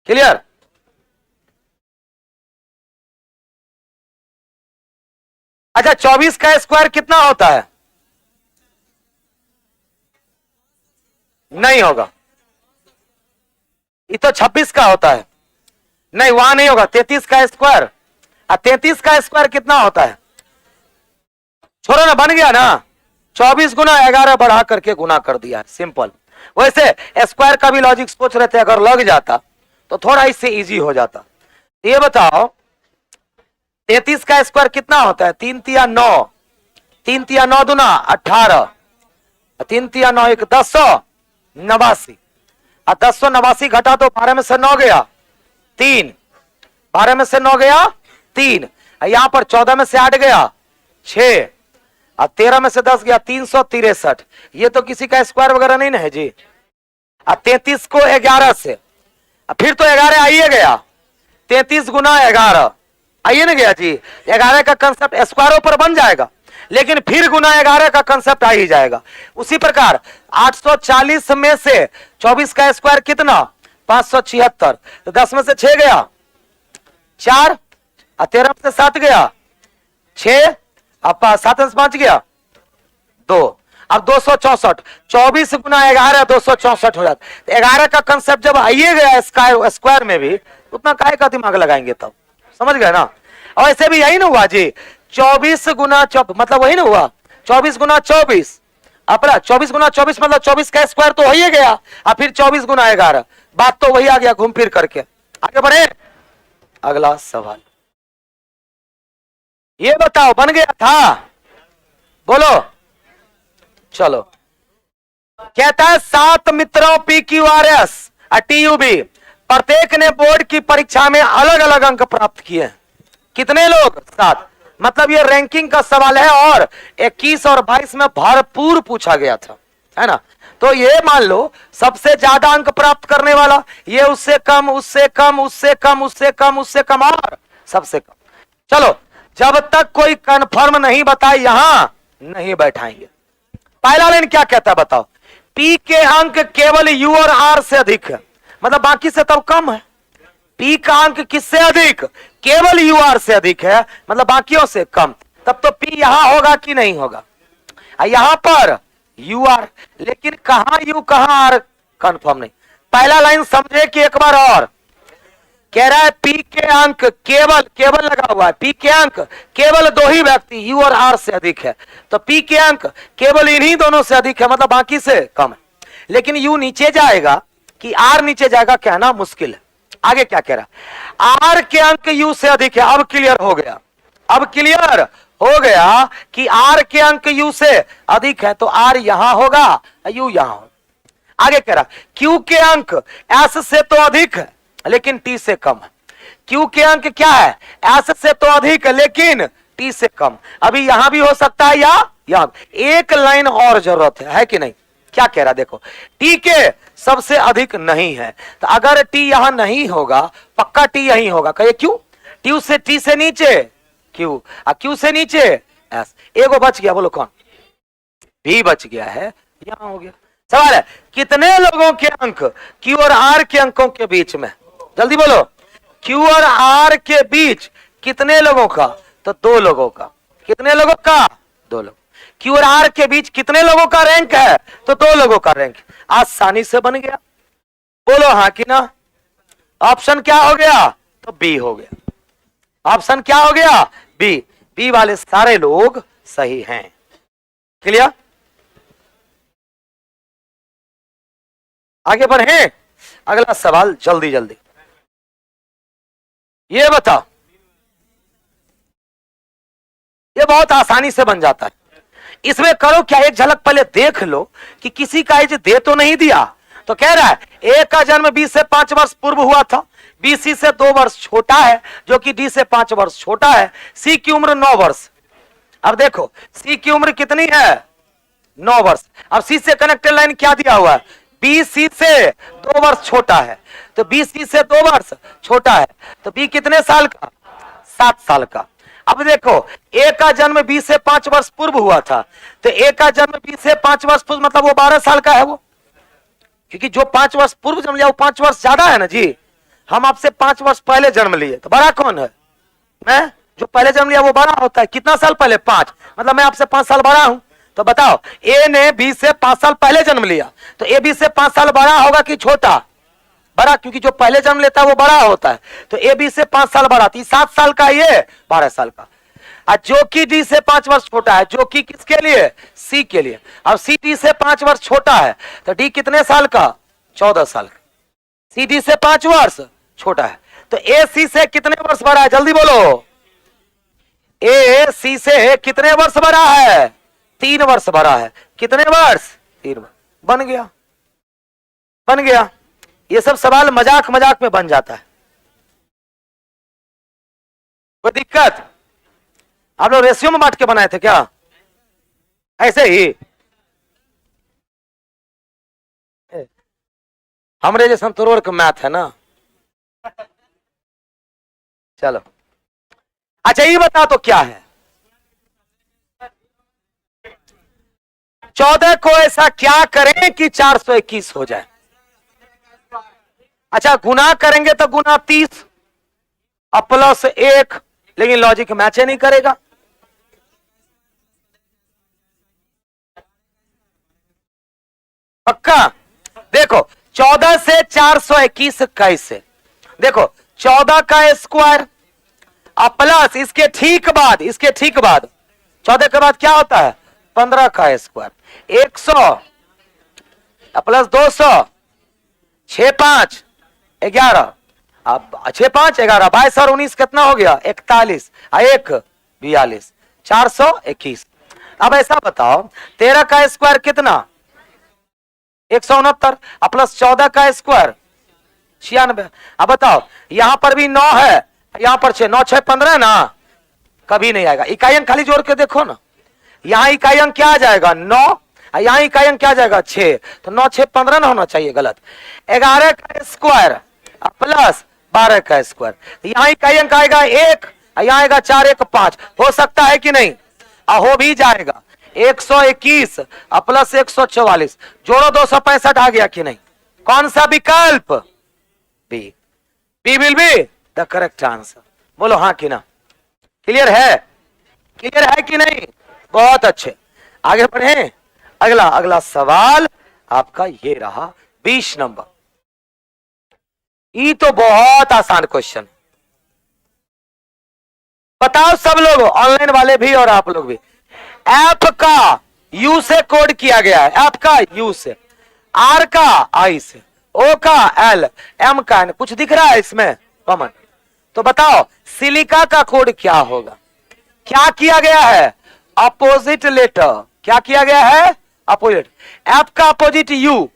क्लियर? अच्छा 24 का स्क्वायर कितना होता है? नहीं होगा, ये तो 26 का होता है। नहीं वहां नहीं होगा, 33 का स्क्वायर। 33 का स्क्वायर कितना होता है? छोड़ो ना, बन गया ना, 24 गुना 11 बढ़ा करके गुना कर दिया, सिंपल। वैसे स्क्वायर का भी लॉजिक सोच रहे थे, अगर लग जाता तो थोड़ा इससे इजी हो जाता। ये बताओ 33 का स्क्वायर कितना होता है? 3 तिया 9, 3 तिया 9 दूना 18, 3 तिया 9 1 1089, 1089 घटा दो, 12 में से 9 गया 3, 12 में से 9 गया 3, यहां पर 14 में से 8 गया 6, और 13 में से 10 गया 363। ये तो किसी का स्क्वायर वगैरह नहीं ना है जी। 33 को 11 से, फिर तो 11 आइए गया, 33 गुना 11 आइए ना गया जी। 11 का कंसेप्ट स्क्वायरों पर बन जाएगा, लेकिन फिर गुना 11 का कंसेप्ट आ ही जाएगा। उसी प्रकार 840 में से 24 का स्क्वायर कितना? 576। तो 10 में से 6 गया 4, और 13 में से 7 गया 6, अब 7 में से 5 गया 2, अब 264। 24 गुना 11 264 हो जाता। 11 का कंसेप्ट जब आइए गया स्क्वायर में भी, उतना काहे का दिमाग लगाएंगे तब? समझ गए ना? और ऐसे भी यही ना हुआ जी, 24 गुना मतलब वही ना हुआ, 24 गुना 24 अपना 24 गुना 24 मतलब 24 का स्क्वायर तो हो ही गया, और फिर 24 गुना 11, बात तो वही आ गया घूम फिर करके। आगे बढ़े, अगला सवाल ये बताओ, बन गया था? बोलो, चलो। कहता है 7 मित्रों PQRS TUB प्रत्येक ने बोर्ड की परीक्षा में अलग अलग अंक प्राप्त किए। कितने लोग? 7। मतलब ये रैंकिंग का सवाल है, और 21 और 22 में भरपूर पूछा गया था, है ना? तो ये मान लो सबसे ज्यादा अंक प्राप्त करने वाला, ये उससे कम, उससे कम, उससे कम, उससे कम, उससे कम, और सबसे कम। चलो, जब तक कोई कंफर्म नहीं बताए यहां नहीं बैठाएंगे। पहला लाइन क्या कहता है बताओ? P के अंक केवल U और R से अधिक है, मतलब बाकी से तब कम है। P का अंक किससे अधिक? केवल U R से अधिक है, मतलब बाकियों से कम। तब तो P यहां होगा कि नहीं होगा? यहां पर U R, लेकिन कहां U कहां R कंफर्म नहीं। पहला लाइन समझे कि एक बार और कह रहा है P के अंक केवल, केवल लगा हुआ है, P के अंक केवल 2 ही व्यक्ति U और R से अधिक है, तो P के अंक केवल इन्हीं दोनों से अधिक है, मतलब बाकी से कम है। लेकिन U नीचे जाएगा कि R नीचे जाएगा, कहना मुश्किल है। आगे क्या कह रहा? R के अंक U से अधिक है। अब क्लियर हो गया, अब क्लियर हो गया कि R के अंक U से अधिक है, तो R यहां होगा, U यहां होगा। आगे कह रहा Q के अंक S से तो अधिक है लेकिन T से कम है। Q के अंक क्या है? S से तो अधिक है लेकिन T से कम। अभी यहां भी हो सकता है या यहां। एक लाइन और जरूरत है कि नहीं? क्या कह रहा देखो, T के सबसे अधिक नहीं है, तो अगर T यहां नहीं होगा, पक्का T यहीं होगा। कहिए क्यों? T से नीचे Q, और Q से नीचे S। एगो बच गया, बोलो कौन? B बच गया है, यहां हो गया। सवाल है कितने लोगों के अंक Q और R के अंकों के बीच में? जल्दी बोलो, Q और R के बीच कितने लोगों का? तो 2 लोगों का। कितने लोगों का? 2 लोग। Q और R के बीच कितने लोगों का रैंक है? तो 2 लोगों का रैंक। आसानी से बन गया, बोलो हाँ कि ना? ऑप्शन क्या हो गया? तो बी हो गया। ऑप्शन क्या हो गया? बी। बी वाले सारे लोग सही हैं। क्लियर? आगे बढ़े, अगला सवाल जल्दी जल्दी। ये बताओ, ये बहुत आसानी से बन जाता है। इसमें करो क्या, एक झलक पहले देख लो कि किसी का एज दे तो नहीं दिया। तो कह रहा है ए का जन्म बी से 5 वर्ष पूर्व हुआ था, बी सी से 2 वर्ष छोटा है, जो कि डी से 5 वर्ष छोटा है, सी की उम्र 9 वर्ष। अब देखो सी की उम्र कितनी है? 9 वर्ष। अब सी से कनेक्टेड लाइन क्या दिया हुआ है? बी सी से 2 वर्ष छोटा है, तो बी सी से 2 वर्ष छोटा है, तो बी कितने साल का? 7 साल का। अब देखो ए का जन्म 20 से 5 वर्ष पूर्व हुआ था, तो ए का जन्म 20 से 5 वर्ष पूर्व मतलब वो 12 साल का है वो, क्योंकि जो 5 वर्ष पूर्व जन्म लिया वो 5 वर्ष ज्यादा है ना जी। हम आपसे 5 वर्ष पहले जन्म लिए, तो बड़ा कौन है? मैं। जो पहले जन्म लिया वो बड़ा होता है। कितना साल पहले? 5, मतलब मैं आपसे 5 साल बड़ा हूं। तो बताओ ए ने 20 से 5 साल पहले जन्म लिया, तो ए 20 से 5 साल बड़ा होगा कि छोटा? बड़ा, क्योंकि जो पहले जन्म लेता है वो बड़ा होता है। तो ए 20 से 5 साल बड़ा, 7 साल का, ये 12 साल का। और जो कि डी से 5 वर्ष छोटा है, जो कि किसके लिए? सी के लिए। अब सी डी से 5 वर्ष छोटा है, तो डी कितने साल का? 14 साल का। सी डी से 5 वर्ष छोटा है, तो ए सी से कितने वर्ष बड़ा है? जल्दी बोलो। ए सी से कितने वर्ष बड़ा है? 3 वर्ष बड़ा है। कितने वर्ष? 3 वर्ष। बन गया, बन गया। ये सब सवाल मजाक मजाक में बन जाता है, कोई दिक्कत? आप लोग रेशियो में बांट के बनाए थे क्या? ऐसे ही हमरे जैसा तोड़ का मैथ है ना। चलो अच्छा ये बता तो क्या है? 14 को ऐसा क्या करें कि 421 हो जाए? अच्छा गुना करेंगे तो गुना 30 और प्लस 1, लेकिन लॉजिक मैच ही नहीं करेगा। पक्का? देखो 14 से 421 कैसे? देखो 14 का स्क्वायर और प्लस इसके ठीक बाद, 14 के बाद क्या होता है? 15 का स्क्वायर, 100 प्लस 200, 6 5 11, अब 6 5 11, 22 और 19 कितना हो गया? 41 और 1 42, 421। अब ऐसा बताओ 13 का स्क्वायर कितना? 169 प्लस 14 का स्क्वायर 96। अब बताओ यहां पर भी 9 है, यहां पर 6, 9 6 15 ना, कभी नहीं आएगा। इकाई अंक खाली जोड़ के देखो ना, यहां इकाई अंक क्या आ जाएगा? 9, यहां इकाई अंक क्या आ जाएगा? 6, तो 9 6 15 ना होना चाहिए, गलत। 11 का स्क्वायर प्लस 12 का स्क्वायर, यहां इकाई अंक आएगा 1, यहां आएगा 4 1 5, हो सकता है कि नहीं? हो भी जाएगा। 121 प्लस 144, जोड़ो 265 आ गया कि नहीं? कौन सा विकल्प? B. B will be the correct answer. बोलो हाँ कि ना? क्लियर है? क्लियर है कि नहीं? बहुत अच्छे, आगे बढ़े। अगला सवाल आपका ये रहा 20 नंबर। ये तो बहुत आसान क्वेश्चन। बताओ सब लोग, ऑनलाइन वाले भी और आप लोग भी, एफ का यू से कोड किया गया है। एफ का यू से, आर का आई से, ओ का एल, एम का एन। कुछ दिख रहा है इसमें कॉमन? तो बताओ सिलिका का कोड क्या होगा? क्या किया गया है? Opposite letter. क्या किया गया है? अपोजिट। एफ का अपोजिट यू,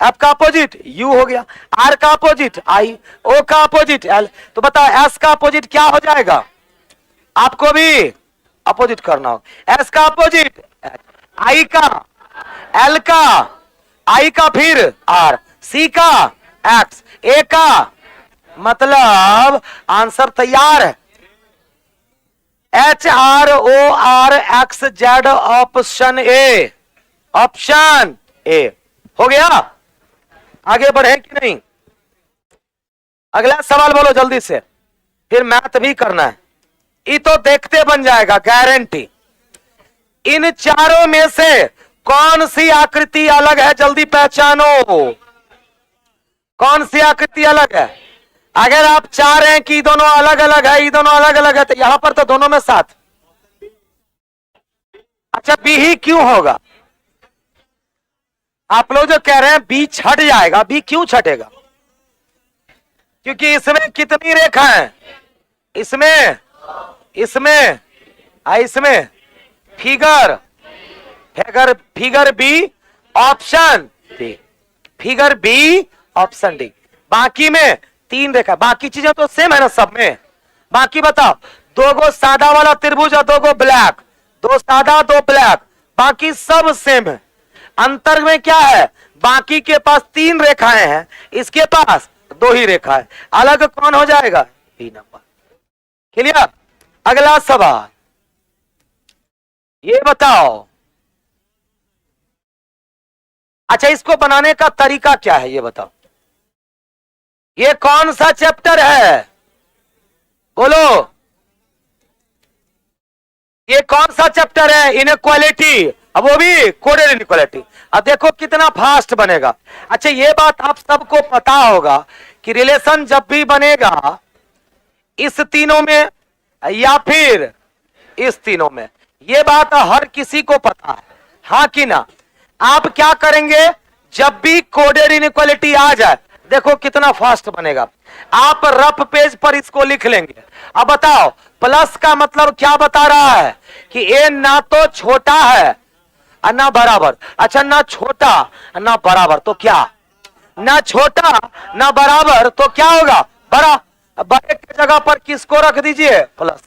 एफ का अपोजिट यू हो गया, आर का अपोजिट आई, ओ का अपोजिट एल। तो बताओ एस का अपोजिट क्या हो जाएगा? आपको भी अपोजिट करना हो। एस का अपोजिट आई का, एल का आई का, फिर आर, सी का एक्स, ए का, मतलब आंसर तैयार है। HRORXZ option A, option A हो गया। आगे बढ़े कि नहीं? अगला सवाल बोलो जल्दी से, फिर मैथ भी करना है। ये तो देखते बन जाएगा गारंटी। इन चारों में से कौन सी आकृति अलग है? जल्दी पहचानो, कौन सी आकृति अलग है? अगर आप चाह रहे हैं कि दोनों अलग अलग है, ये दोनों अलग अलग है, तो यहां पर तो दोनों में साथ। अच्छा बी ही क्यों होगा? आप लोग जो कह रहे हैं बी छट जाएगा, बी क्यों छटेगा? क्योंकि इसमें कितनी रेखा है? इसमें इसमें figure B option D, figure B option D. बाकी में 3 रेखा, बाकी चीजें तो सेम है ना सब में। बाकी बताओ, 2 गो सादा वाला त्रिभुज और 2 गो ब्लैक, 2 सादा 2 ब्लैक, बाकी सब सेम है। अंतर में क्या है? बाकी के पास 3 रेखाएं हैं, इसके पास 2 ही रेखा है। अलग कौन हो जाएगा? B number. क्लियर। अगला सवाल ये बताओ, अच्छा इसको बनाने का तरीका क्या है ये बताओ। ये कौन सा चैप्टर है बोलो, ये कौन सा चैप्टर है, इनइक्वालिटी, अब वो भी कोडेड इनइक्वालिटी। अब देखो कितना फास्ट बनेगा। अच्छा ये बात आप सबको पता होगा कि रिलेशन जब भी बनेगा इस तीनों में या फिर इस तीनों में, ये बात हर किसी को पता है, हाँ कि ना। आप क्या करेंगे, जब भी कोडेड इनइक्वालिटी आ जाए, देखो कितना फास्ट बनेगा। आप रफ पेज पर इसको लिख लेंगे। अब बताओ प्लस का मतलब क्या बता रहा है कि ए ना तो छोटा है और ना बराबर। अच्छा ना छोटा ना बराबर तो क्या, ना छोटा ना बराबर तो क्या होगा, बड़ा। बड़े की जगह पर किसको रख दीजिए, प्लस।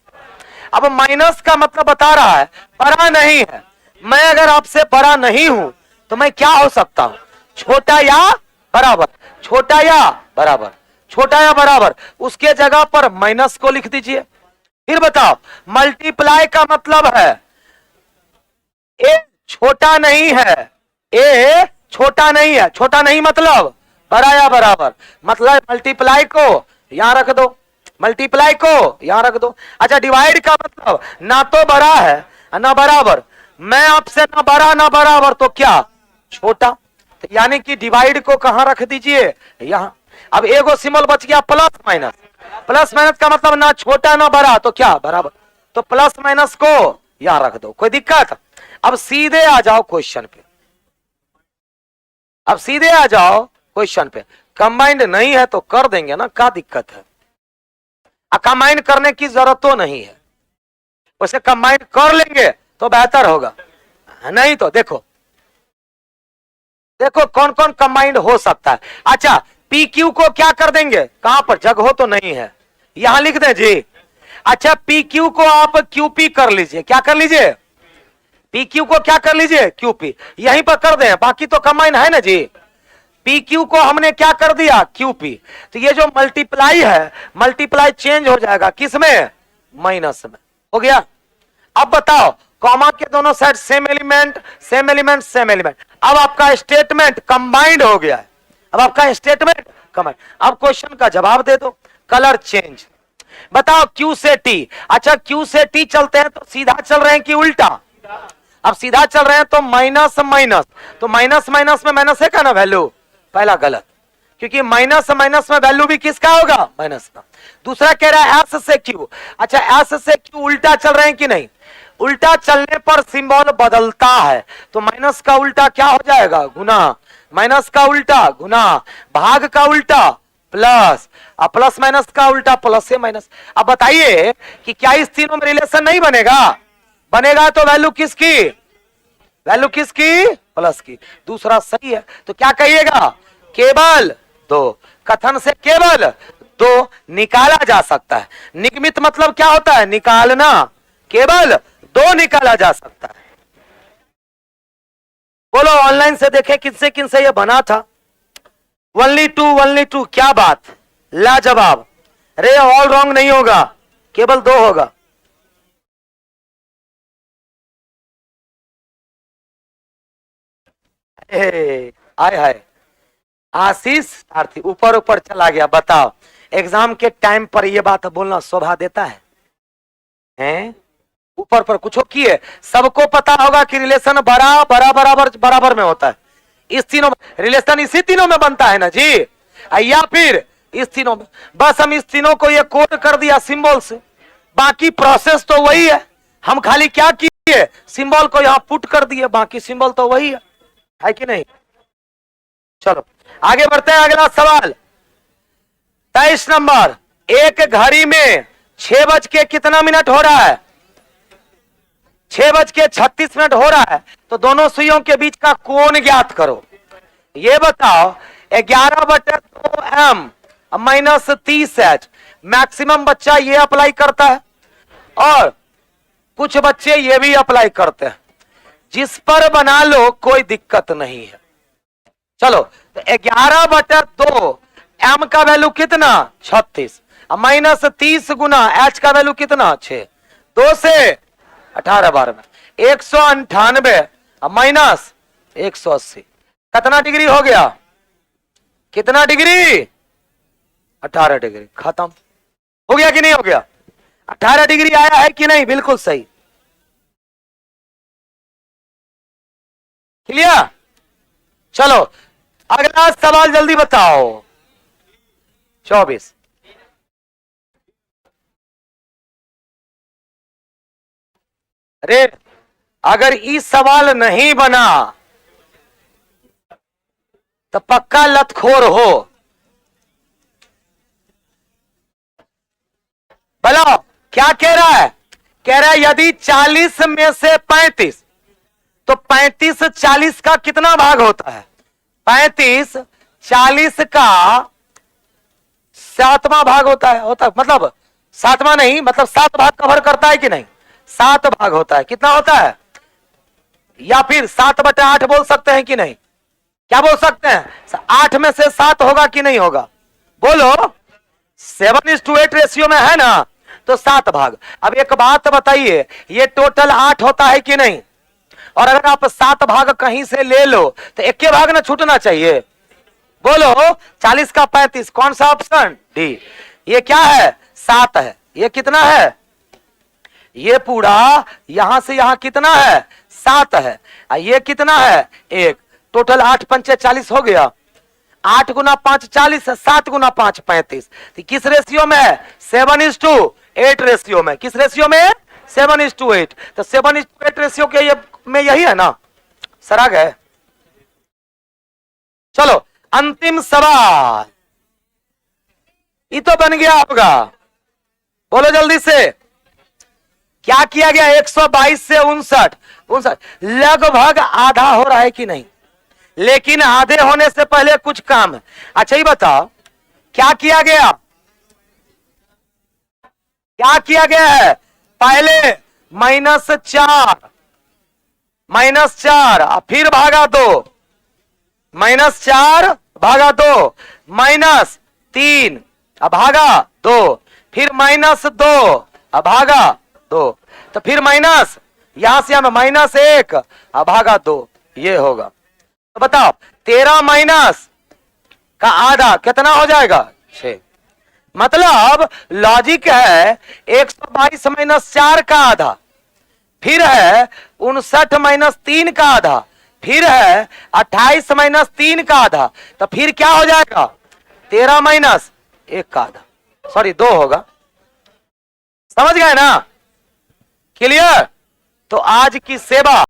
अब माइनस का मतलब बता रहा है बड़ा नहीं है। मैं अगर आपसे बड़ा नहीं हूं तो मैं क्या हो सकता हूं, छोटा या बराबर, छोटा या बराबर, छोटा या बराबर, उसके जगह पर माइनस को लिख दीजिए। फिर बताओ मल्टीप्लाई का मतलब है ए छोटा नहीं है, ए छोटा नहीं है, छोटा नहीं मतलब बड़ा या बराबर, मतलब मल्टीप्लाई को यहां रख दो, मल्टीप्लाई को यहां रख दो। अच्छा डिवाइड का मतलब ना तो बड़ा है ना बराबर, मैं आपसे ना बड़ा ना बराबर तो क्या, छोटा। तो यानी कि डिवाइड को कहां रख दीजिए, यहां। अब एगो सिंबल बच गया प्लस माइनस, प्लस माइनस का मतलब ना छोटा ना बड़ा तो क्या, बराबर। तो प्लस माइनस को यहां रख दो, कोई दिक्कत। अब सीधे आ जाओ क्वेश्चन पे, अब सीधे आ जाओ क्वेश्चन पे। कंबाइंड नहीं है तो कर देंगे ना, क्या दिक्कत है। कंबाइन करने की जरूरत तो नहीं है, उसे कंबाइन कर लेंगे तो बेहतर होगा। नहीं तो देखो देखो कौन कौन कंबाइंड हो सकता है। अच्छा पी क्यू को क्या कर देंगे, कहां पर जगह तो नहीं है, यहां लिख दें जी। अच्छा पी क्यू को आप क्यूपी कर लीजिए, क्या कर लीजिए, पी क्यू को क्या कर लीजिए, क्यूपी, यहीं पर कर दें, बाकी तो कंबाइन है ना जी। पी क्यू को हमने क्या कर दिया, क्यूपी। तो ये जो मल्टीप्लाई है, मल्टीप्लाई चेंज हो जाएगा किस में, माइनस में, हो गया। अब बताओ कॉमा के दोनों side same element same element same element, अब आपका स्टेटमेंट कंबाइंड हो गया है, अब आपका स्टेटमेंट कंबाइंड। अब क्वेश्चन का जवाब दे दो, कलर चेंज। बताओ क्यू से टी, अच्छा क्यू से टी चलते हैं तो सीधा चल रहे हैं कि उल्टा, अब सीधा चल रहे हैं तो माइनस माइनस, तो माइनस माइनस में माइनस है का ना वैल्यू, पहला गलत, क्योंकि माइनस माइनस में वैल्यू भी किसका होगा, माइनस का। दूसरा कह रहा है एस से क्यू, अच्छा एस से क्यू उल्टा चल रहे हैं कि नहीं, उल्टा चलने पर सिंबल बदलता है, तो माइनस का उल्टा क्या हो जाएगा, गुना, माइनस का उल्टा गुना, भाग का उल्टा प्लस, अब प्लस माइनस का उल्टा प्लस से माइनस। अब बताइए कि क्या इस तीनों में रिलेशन नहीं बनेगा, बनेगा तो वैल्यू किसकी, वैल्यू किसकी, प्लस की। दूसरा सही है, तो क्या कहिएगा, केवल दो, कथन से केवल दो निकाला जा सकता है। निगमित मतलब क्या होता है, निकालना, केवल दो निकाला जा सकता है। बोलो ऑनलाइन से देखे किनसे किनसे ये बना था, ओनली टू, क्या बात, लाजवाब। अरे ऑल रॉन्ग नहीं होगा, केवल दो होगा। आय हाय आशीष आरती ऊपर ऊपर चला गया। बताओ एग्जाम के टाइम पर यह बात बोलना शोभा देता है, हैं? ऊपर पर कुछ किए, सबको पता होगा कि रिलेशन बराबर में होता है। इस तीनों रिलेशन इसी तीनों में बनता है ना जी, या फिर इस तीनों में। बस हम इस तीनों को ये कोड कर दिया सिंबल से, बाकी प्रोसेस तो वही है। हम खाली क्या किए, सिंबल को यहां पुट कर दिए, बाकी सिंबल तो वही है कि नहीं। चलो आगे बढ़ते हैं, अगला सवाल 23 नंबर। एक घड़ी में 6 बज के कितना मिनट हो रहा है, 6 बज के 36 मिनट हो रहा है, तो दोनों सुइयों के बीच का कोण ज्ञात करो। ये बताओ 11/2m माइनस 30h, मैक्सिमम बच्चा ये अप्लाई करता है और कुछ बच्चे ये भी अप्लाई करते हैं, जिस पर बना लो कोई दिक्कत नहीं है। चलो तो 11/2 m का वैल्यू कितना, 36, माइनस 30 गुना h का वैल्यू कितना 6, 2 से 18 बार में 198 माइनस 180 कितना डिग्री हो गया, कितना डिग्री 18 डिग्री। खत्म हो गया कि नहीं हो गया, 18 डिग्री आया है कि नहीं, बिल्कुल सही। क्लियर। चलो अगला सवाल जल्दी बताओ। 24। अरे अगर इस सवाल नहीं बना तो पक्का लतखोर हो। बोलो क्या कह रहा है, कह रहा है यदि 40 में से 35 तो 35 40 का कितना भाग होता है, 35 40 का 7वां भाग होता है, मतलब 7वां नहीं, मतलब 7 भाग कवर करता है कि नहीं, 7 भाग होता है। कितना होता है, या फिर 7/8 बोल सकते हैं कि नहीं, क्या बोल सकते हैं, 8 में से 7 होगा कि नहीं होगा, बोलो। 7:8 रेशियो में है ना, तो 7 भाग। अब एक बात बताइए, ये टोटल 8 होता है कि नहीं, और अगर आप 7 भाग कहीं से ले लो तो एक के भाग ना छूटना चाहिए, बोलो। 40 का 35 कौन सा ऑप्शन, डी। ये क्या है 7 है, ये कितना है, ये पूरा यहां से यहां कितना है 7 है, ये कितना है 1, टोटल 8 पंचे 40 हो गया, 8 गुना 5 40, 7 गुना 5 35। तो किस रेशियो में है, 7:8 रेशियो में। किस रेशियो में, 7:8। तो 7:8 रेशियो के ये में यही है ना, सराग है। चलो अंतिम सवाल, ये तो बन गया आपका, बोलो जल्दी से। क्या किया गया, 122 से 59 लगभग आधा हो रहा है कि नहीं, लेकिन आधे होने से पहले कुछ काम है। अच्छा ये बताओ क्या किया गया, क्या किया गया है, पहले -4 फिर भागा 2, -4 भागा 2 -3 भागा 2, फिर -2 भागा 2, तो फिर माइनस यहां से हम -1 भागा 2, ये होगा। तो बताओ 13 माइनस का आधा कितना हो जाएगा 6। मतलब लॉजिक है 122 -4 का आधा, फिर है 59 -3 का आधा, फिर है 28 -3 का आधा, तो फिर क्या हो जाएगा 13 -1 का आधा, सॉरी 2 होगा। समझ गए ना, क्लियर। तो आज की सेवा